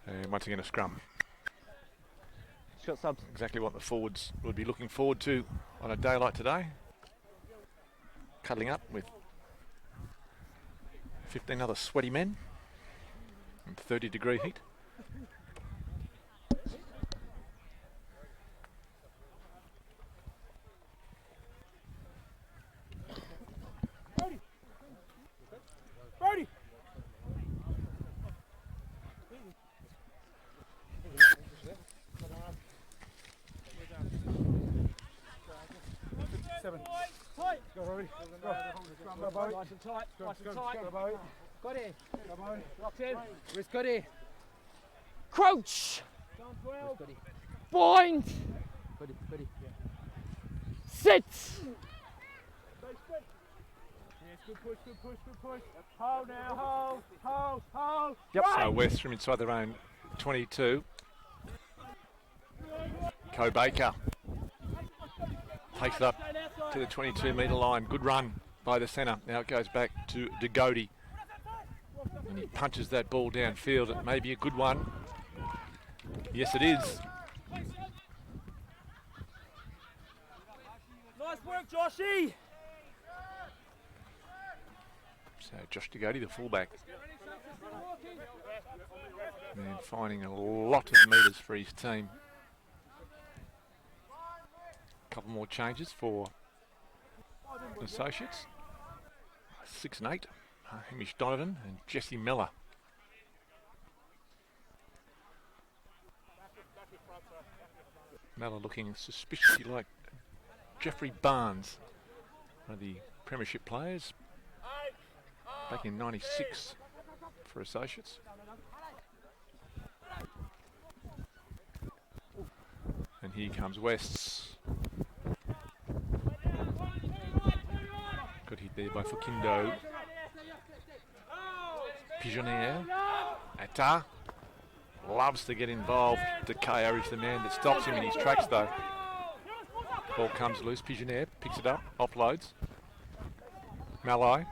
And once again a scrum. Shot subs. Exactly what the forwards would be looking forward to on a day like today. Cuddling up with 15 other sweaty men in 30-degree heat. Brody. Seven. Go, Rory. Go. Go, Bowie. Nice and tight. Nice and Go, tight. Bowie. Got it. Go, Bowie. Locked in. Where's Goody? Crouch! Down 12. Goody. Point! Goody. Goody. Sit! Yes, good push, good push, good push. Hold now, hold. Yep. So West from inside their own 22. Co Baker takes it up to the 22-metre line. Good run by the centre. Now it goes back to Degody. And he punches that ball downfield. It may be a good one. Yes, it is. Nice work, Joshy. So Josh Degody, the fullback. And finding a lot of metres for his team. A couple more changes for associates. 6 and 8. Hamish Donovan and Jesse Miller. Miller looking suspiciously like Jeffrey Barnes, one of the premiership players back in '96 for associates. And here comes Wests. Good hit there by Fukindo. Pigeonnier. Atta. Loves to get involved. De KO is the man that stops him in his tracks though. Ball comes loose. Pigeonnier picks it up. Offloads. Malai.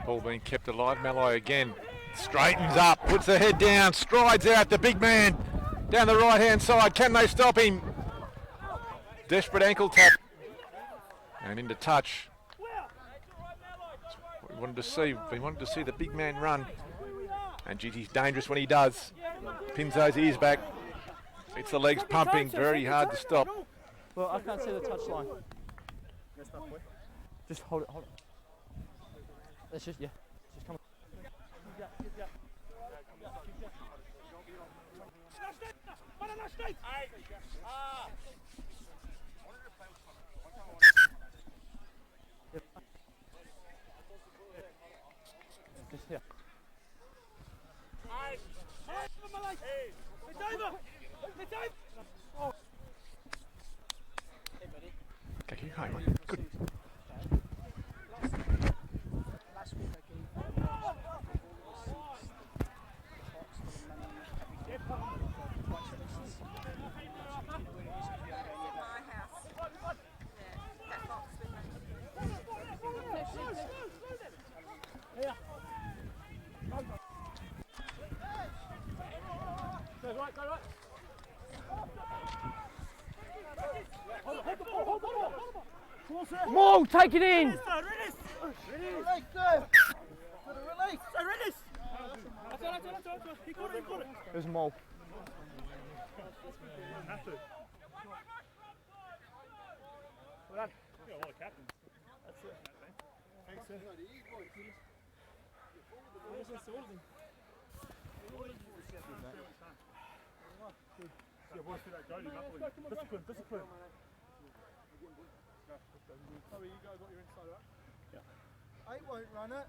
Ball being kept alive. Malai again. Straightens up. Puts the head down. Strides out. The big man down the right hand side. Can they stop him? Desperate ankle tap. And into touch. That's what we wanted to see. We wanted to see the big man run. And geez, he's dangerous when he does. Pins those ears back. It's the legs pumping. Very hard to stop. Well, I can't see the touch line. Just hold it, hold it. Let's just, yeah. Just come on. Just here. Okay, keep going. Good. Last week I gave all the receipts, the box for the money, everything. Watch lists. You know where it is if you ever any of that. My house. Yeah, that box with me. Go right. Mo, take it in! Release! He got it. There's Mo. Have to. Well done. Yeah, all the captains. That's it. Thanks, sir. Yeah, boys, see that goalie, Discipline. Chloe, you guys got your inside out? Yeah. 8 won't run it.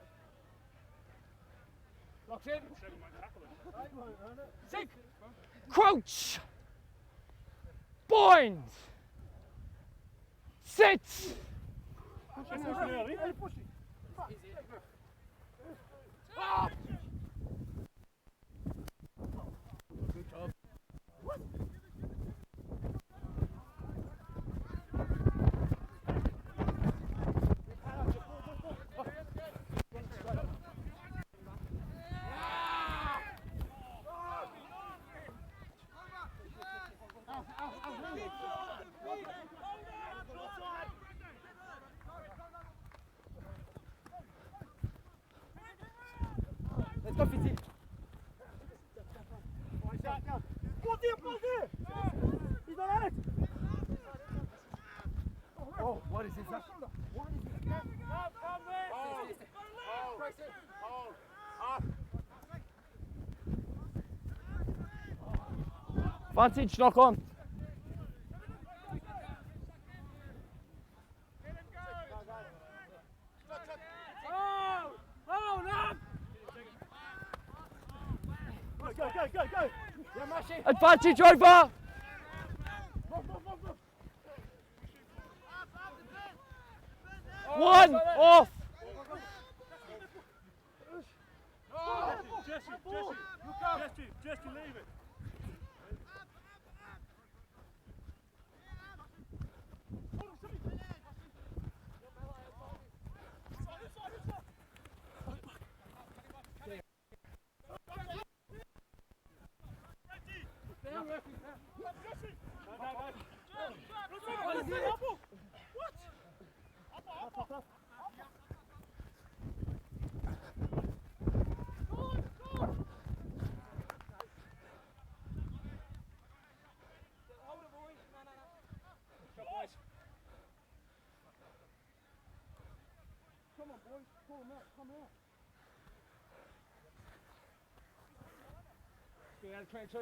Locks in. 7 won't tackle it. 8 won't run it. Sink. Crouch! Bind! Sit! Pushing early. Let's go, Fitzy. He's not at it. Oh, what is this? Vantage, knock on. Go. Advantage over. One off. Jesse, leave it. Get out of 22.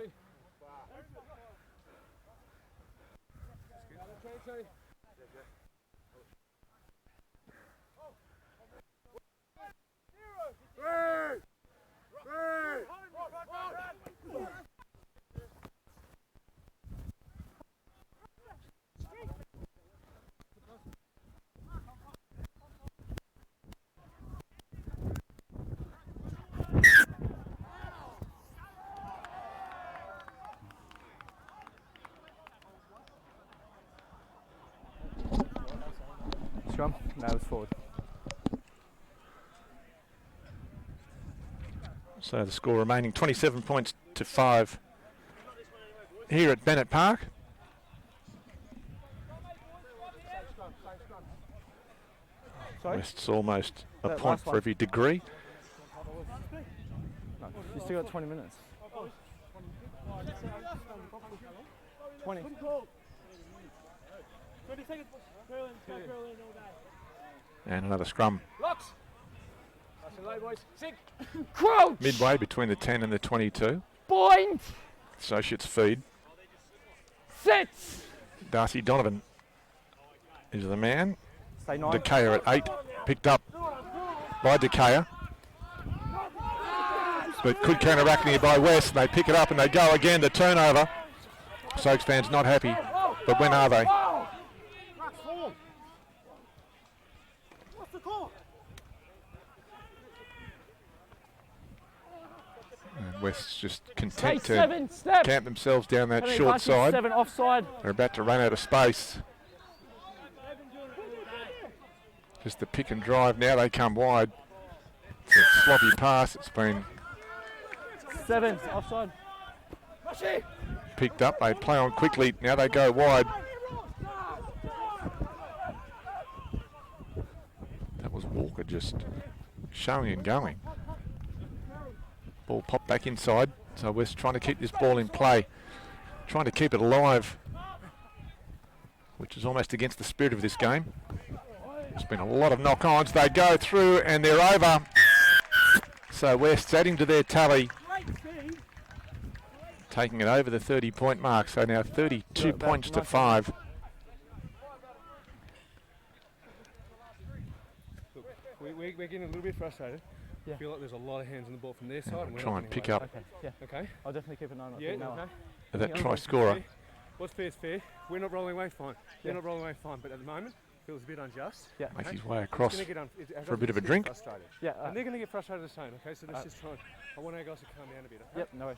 Out of 22. Scrum? No, it's forward. So the score remaining 27 points to 5 here at Bennett Park. Sorry? West's almost a That point last for one. every degree. No, you still got 20 minutes. 20. 20 seconds. Curling, curling all day. And another scrum Locks. Nice and low, boys. Sink. Crouch. midway between the 10 and the 22. Point. Associates feed. Sit. Darcy Donovan is the man. Stay 9. Decayer at 8, picked up by Decayer. But good counter-racking here by West, and they pick it up and they go again. The turnover. Soaks fans not happy, but when are they? What's the call? And West's just Stay content to 7. Step. camp themselves down that How many short passes? side. 7 offside. They're about to run out of space. Just the pick and drive. Now they come wide. It's a sloppy pass. It's been 7 offside. picked up. They play on quickly. Now they go wide. That was Walker just showing and going. Ball popped back inside. So West trying to keep this ball in play. Trying to keep it alive, which is almost against the spirit of this game. There's been a lot of knock-ons. They go through and they're over. So West's adding to their tally, taking it over the 30-point mark. So now 32 points to 5. We're getting a little bit frustrated. Yeah. I feel like there's a lot of hands on the ball from their side. We'll and we're try not and getting pick away up Okay. Yeah. with it. Okay? I'll definitely keep an eye on it. Yeah, No. okay. that try scorer. What's fair is fair. We're not rolling away fine. They're Yeah. not rolling away fine, but at the moment, feels a bit unjust. Yeah. Makes Okay? his way It's across. gonna get for a bit of a drink. Frustrated. Yeah. And they're going to get frustrated the same, okay? So let's just try and, I want our guys to calm down a bit, okay? Yep. No worries.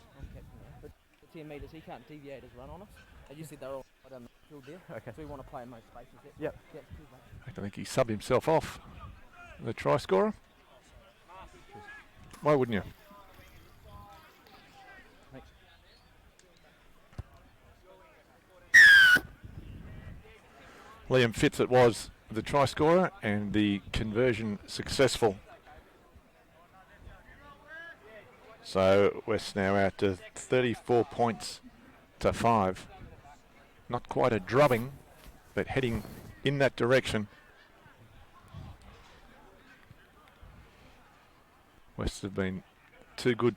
But 10 metres, he can't deviate his run on us. As you said, they're all right down the field there. Okay. So we want to play in most spaces. Yep. Yep, cheers, mate. I think he subbed himself off, the try scorer. Why wouldn't you? Thanks. Liam Fitz it was, the try scorer, and the conversion successful. So West now out to 34 points to 5. Not quite a drubbing, but heading in that direction. West have been too good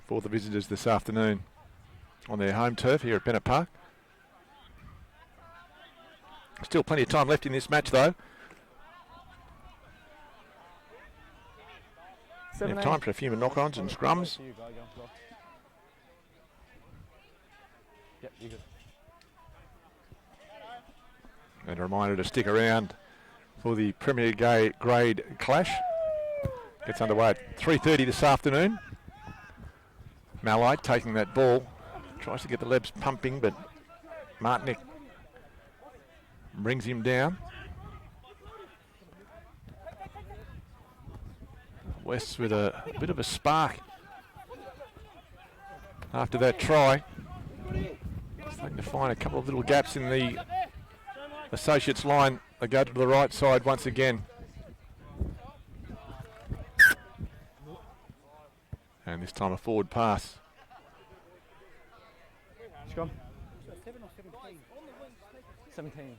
for the visitors this afternoon on their home turf here at Bennett Park. Still plenty of time left in this match though. We have time for a few more knock-ons and scrums. Yep, you good. And a reminder to stick around for the Premier Grade clash. Gets underway at 3:30 this afternoon. Malite taking that ball. Tries to get the Lebs pumping, but Martinick brings him down. West with a bit of a spark after that try. Starting to find a couple of little gaps in the Associates line. They go to the right side once again. And this time a forward pass. Scrum. 7 or 17? 17.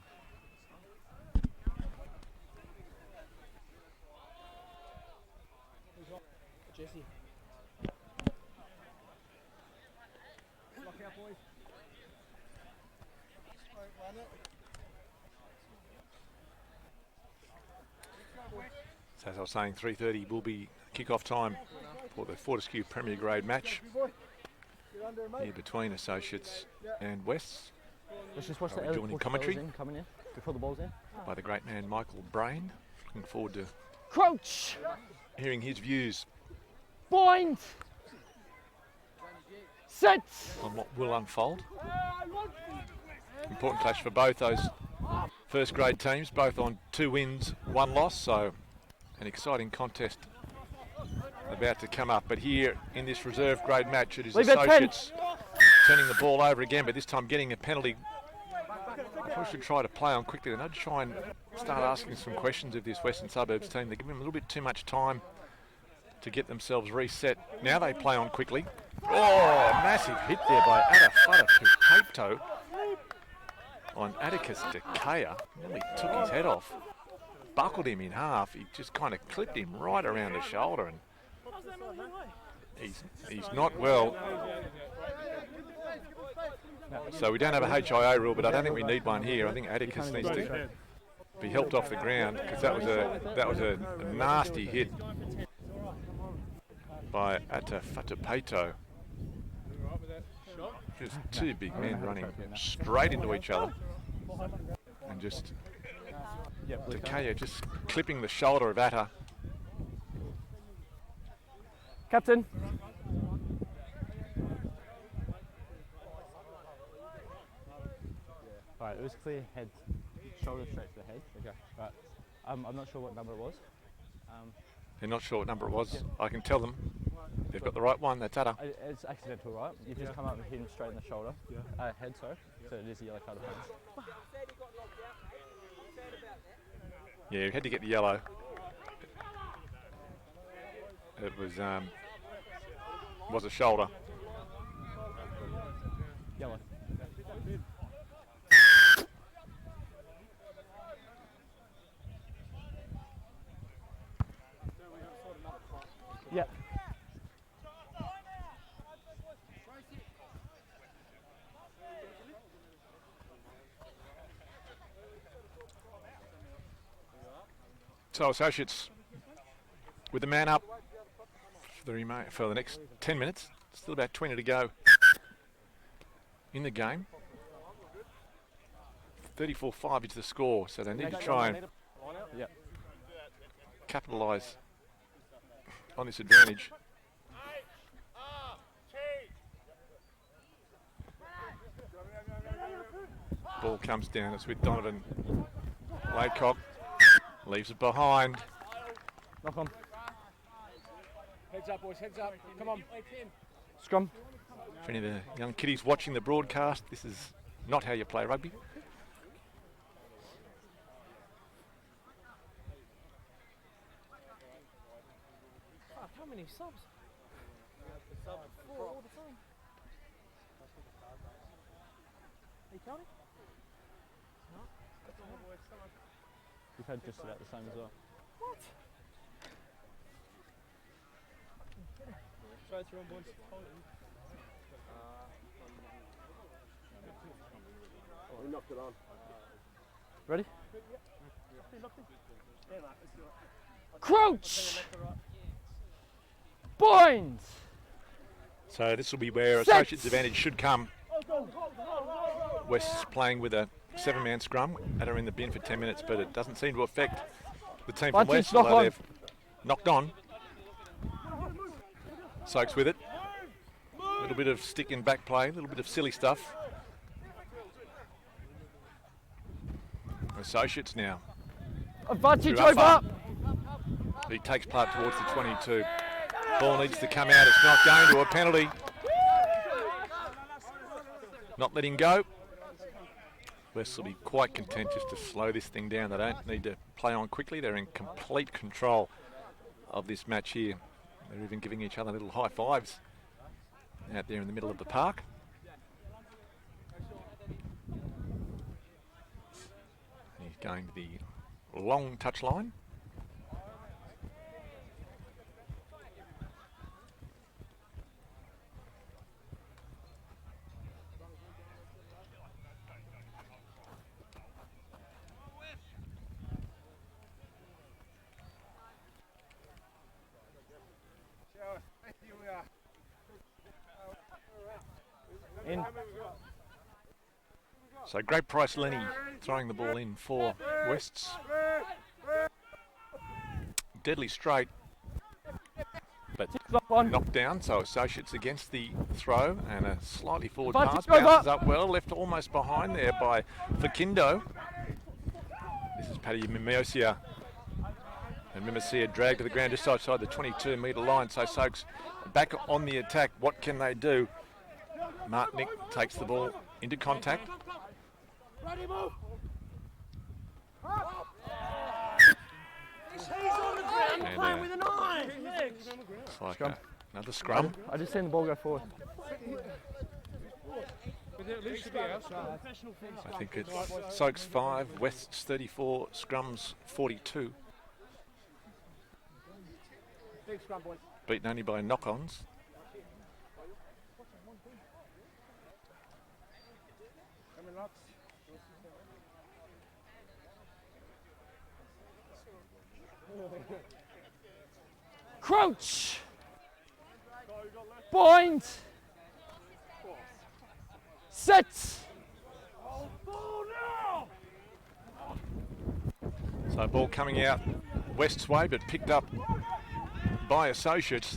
So as I was saying, 3:30 will be kick-off time for the Fortescue Premier Grade match here between Associates and Wests. Let's just watch Are we the joining commentary? coming in before the ball's in. By the great man Michael Brain. Looking forward to Crouch! hearing his views Bind! Set! on what will unfold. Important clash for both those first grade teams, both on 2 wins, 1 loss, so an exciting contest about to come up. But here in this reserve grade match, it is Leave it 10. Associates turning the ball over again, but this time getting a penalty. I probably should try to play on quickly. And I'd try and start asking some questions of this Western Suburbs team. They're giving them a little bit too much time to get themselves reset. Now they play on quickly. Oh, massive hit there by Atafata on Atticus Dekaya. Nearly took his head off, buckled him in half. He just kind of clipped him right around the shoulder, and he's not well. So we don't have a HIA rule, but I don't think we need one here. I think Atticus needs to be helped off the ground, because that was a nasty hit by Atafatapato. Just 2 big men running straight into each other, and just Dekaya just clipping the shoulder of Atta. Captain. Alright, it was clear head, shoulder straight to the head. Okay. Right. I'm not sure what number it was. They're not sure what number it was. I can tell them. They've got the right one. That's Atta. It's accidental, right? You just come up and hit him straight in the shoulder. Head, sorry. So it is a yellow card offence. Yeah, you had to get the yellow. It was a shoulder. Yellow. Yeah. So Associates with the man up for the next 10 minutes. Still about 20 to go in the game. 34-5 is the score, so they need to try and capitalise on this advantage. Ball comes down, it's with Donovan. Laycock leaves it behind. Knock on. Heads up, boys, heads up. Come on. Scrum. For any of the young kiddies watching the broadcast, this is not how you play rugby. How many subs? 4 all the time. Are you counting? No. We've had just about the same as well. What? Try it through on, boys. We knocked it on. Ready? Crouch! Bind! So this will be where Set. Associates advantage should come. West's playing with a 7-man scrum. Atta in the bin for 10 minutes, but it doesn't seem to affect the team from West, although they've knocked on. Soaks with it. A little bit of stick in back play, a little bit of silly stuff. Oh, Associates now. Advantage Through over! Uffa. He takes part towards the 22. Ball needs to come out. It's not going to a penalty. Not letting go. West will be quite content just to slow this thing down. They don't need to play on quickly. They're in complete control of this match here. They're even giving each other little high fives out there in the middle of the park. He's going to the long touch line. In. So Great Price Lenny throwing the ball in for Wests. Deadly straight, but knocked down, so Associates against the throw, and a slightly forward pass, bounces up well, left almost behind there by Fakindo. This is Paddy Mimosia, and Mimosia dragged to the ground just outside the 22-metre line, so Soaks back on the attack. What can they do? Martinick takes the ball into contact. Ready, move. He's on the ground And, playing with an eye. It's like Scrum. another scrum. I just seen the ball go forward. I think it's Soaks 5, Wests 34, Scrums 42. Big scrum, boys. Beaten only by knock-ons. Come in, Lux. Crouch. Bind. Set. So ball coming out West's way, but picked up by Associates.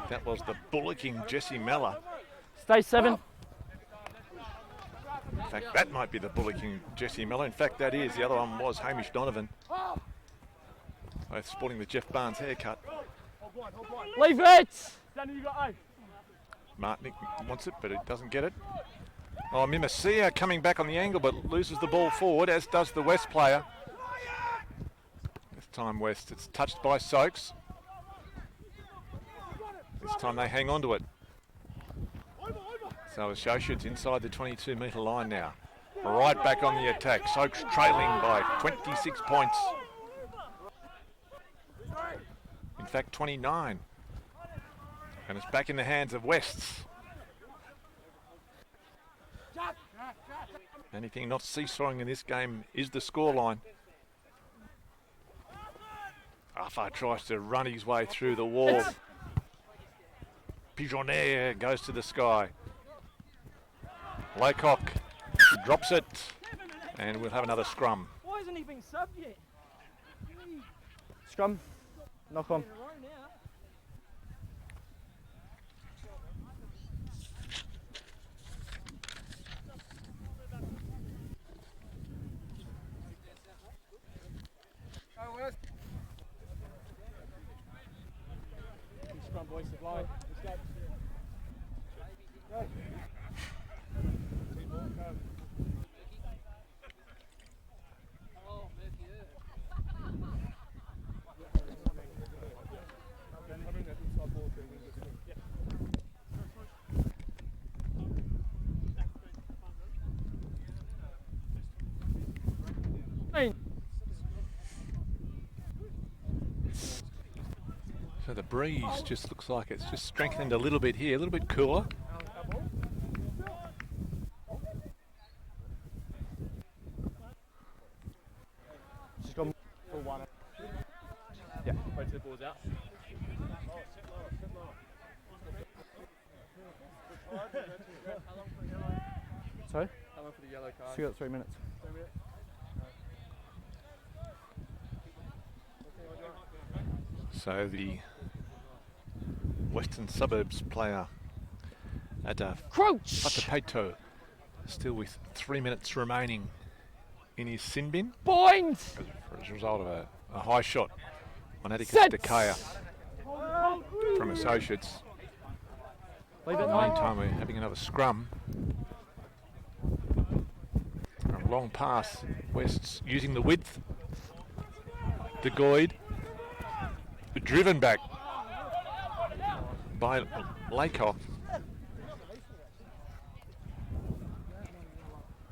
That was the bullocking Jesse Meller. Stay 7. In fact, that might be the bullocking Jesse Meller. In fact, that is. The other one was Hamish Donovan. Both sporting the Jeff Barnes haircut. Leave it! Martinick wants it, but it doesn't get it. Oh, Mimosia coming back on the angle, but loses the ball forward, as does the West player. This time West, it's touched by Soaks. This time they hang on to it. So Associates inside the 22-metre line now. Right back on the attack. Soaks trailing by 26 points. In fact, 29. And it's back in the hands of Wests. Anything not seesawing in this game is the scoreline. Afar tries to run his way through the wall. Pigeonnier goes to the sky. Laycock drops it, and we'll have another scrum. Why hasn't he been subbed yet? Scrum. Knock on. Scrum, boys. Line. Let's go. Go. So the breeze just looks like it's just strengthened a little bit here, a little bit cooler. Just gone for 1. Yeah. Wait till the ball's out. Sorry? How long for the yellow card? So you got 3 minutes. So the Western Suburbs player at Crouch. Whakapeto, still with 3 minutes remaining in his sin bin Bind. as a result of a high shot on Atticus Set. Dekaya from Associates. Leave it In the 9. meantime, we're having another scrum. A long pass. West's using the width. DeGoyd. Driven back by Laycock.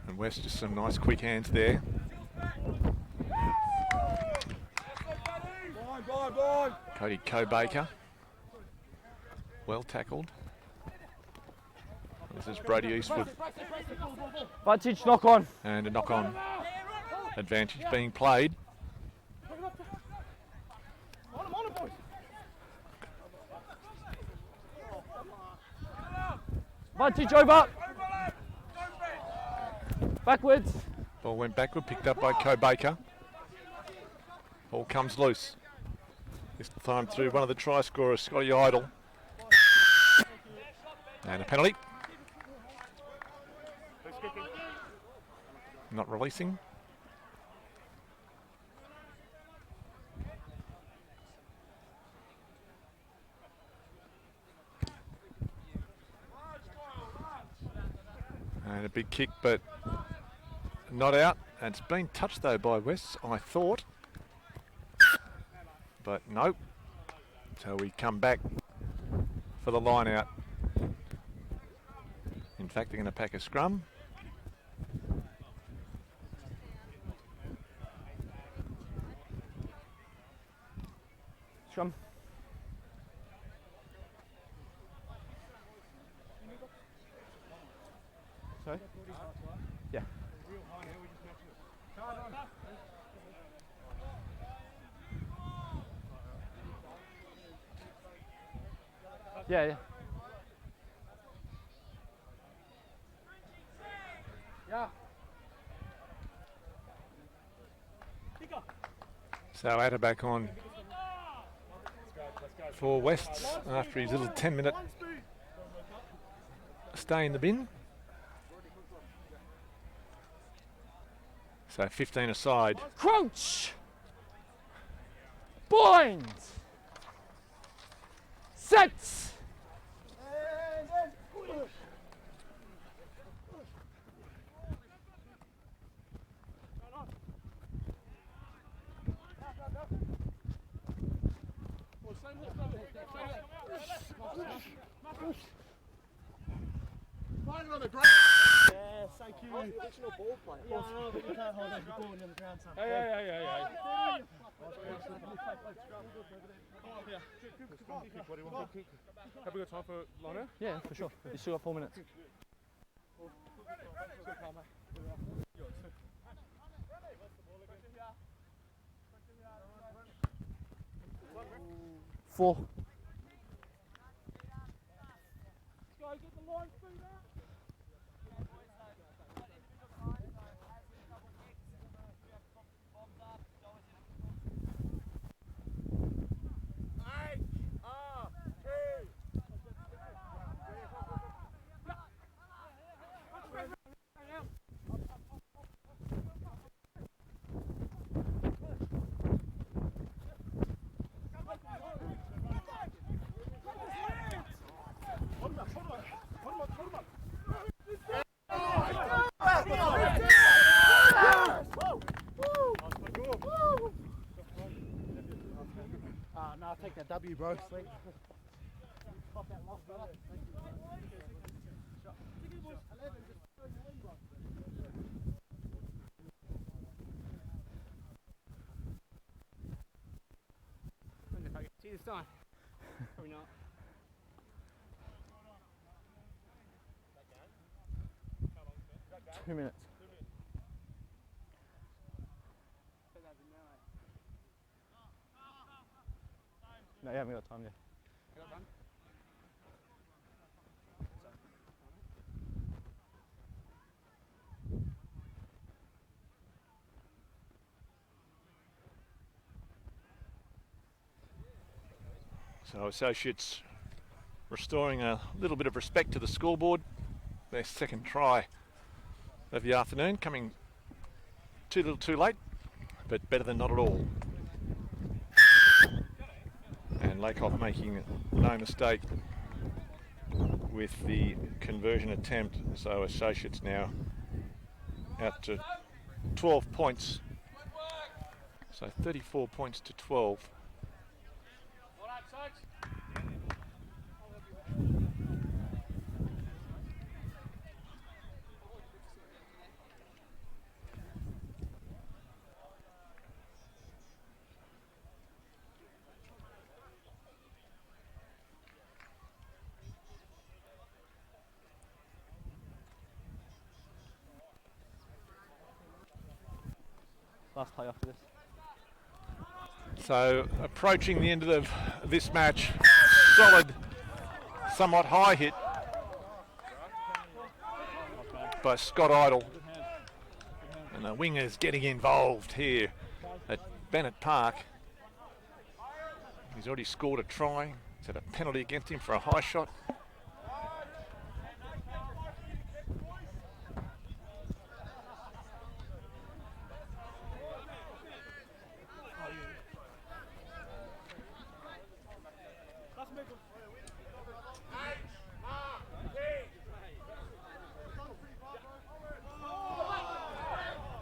And West just some nice quick hands there. Cody Cobaker. Well tackled. This is Brady Eastwood. Vantage, knock on. And a knock on advantage being played. Advantage over. Backwards. Ball went backward, picked up by Co Baker. Ball comes loose. This time through one of the try scorers, Scotty Idle. And a penalty. Not releasing. And a big kick, but not out. And it's been touched though by West, I thought. But no. So we come back for the line out. In fact, they're going to pack a scrum. Scrum. Sorry? Yeah. Yeah. So Atta back on for Wests after his little 10-minute stay in the bin. So 15 aside. Crouch. Bind. Set. Yes, thank you. Original ball player. Yeah, I know, but you can't hold every ball on the ground, son. Hey. Have we got time for line out? Yeah, for sure. You still got 4 minutes. Four. No, I'll take that W, bro. Sweet. See this time? Probably not. Two minutes. No, you haven't got time yet. So Associates restoring a little bit of respect to the scoreboard. Their second try of the afternoon, coming too little too late, but better than not at all. And Lakoff making no mistake with the conversion attempt. So Associates now out to 12 points. So 34 points to 12. Last play after this. So approaching the end of this match, solid, somewhat high hit by Scott Idle. And the wingers getting involved here at Bennett Park. He's already scored a try. He's had a penalty against him for a high shot.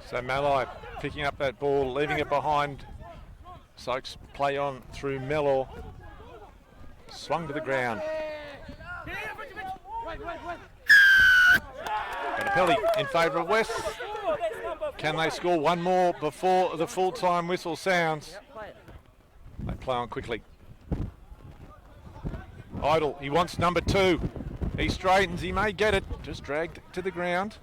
So Malai picking up that ball, leaving it behind. Sykes play on through Mellor. Swung to the ground. And a penalty in favour of West. Can they score one more before the full-time whistle sounds? They play on quickly. Idle, he wants number 2. He straightens, he may get it. Just dragged to the ground.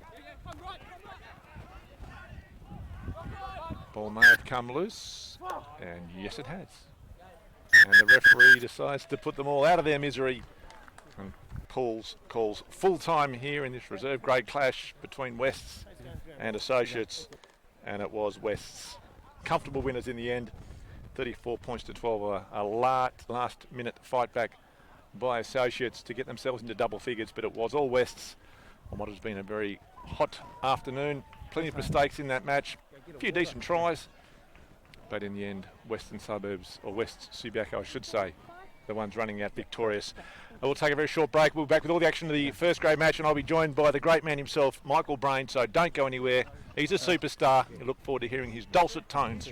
Ball may have come loose, and yes it has. And the referee decides to put them all out of their misery and calls full time here in this reserve grade clash between Wests and Associates, and it was Wests. Comfortable winners in the end, 34 points to 12, a last minute fight back by Associates to get themselves into double figures, but it was all Wests on what has been a very hot afternoon. Plenty of mistakes in that match. A few decent tries, but in the end, Western Suburbs, or West Subiaco I should say, the ones running out victorious. We'll take a very short break. We'll be back with all the action of the first grade match, and I'll be joined by the great man himself, Michael Brain, so don't go anywhere. He's a superstar. I look forward to hearing his dulcet tones.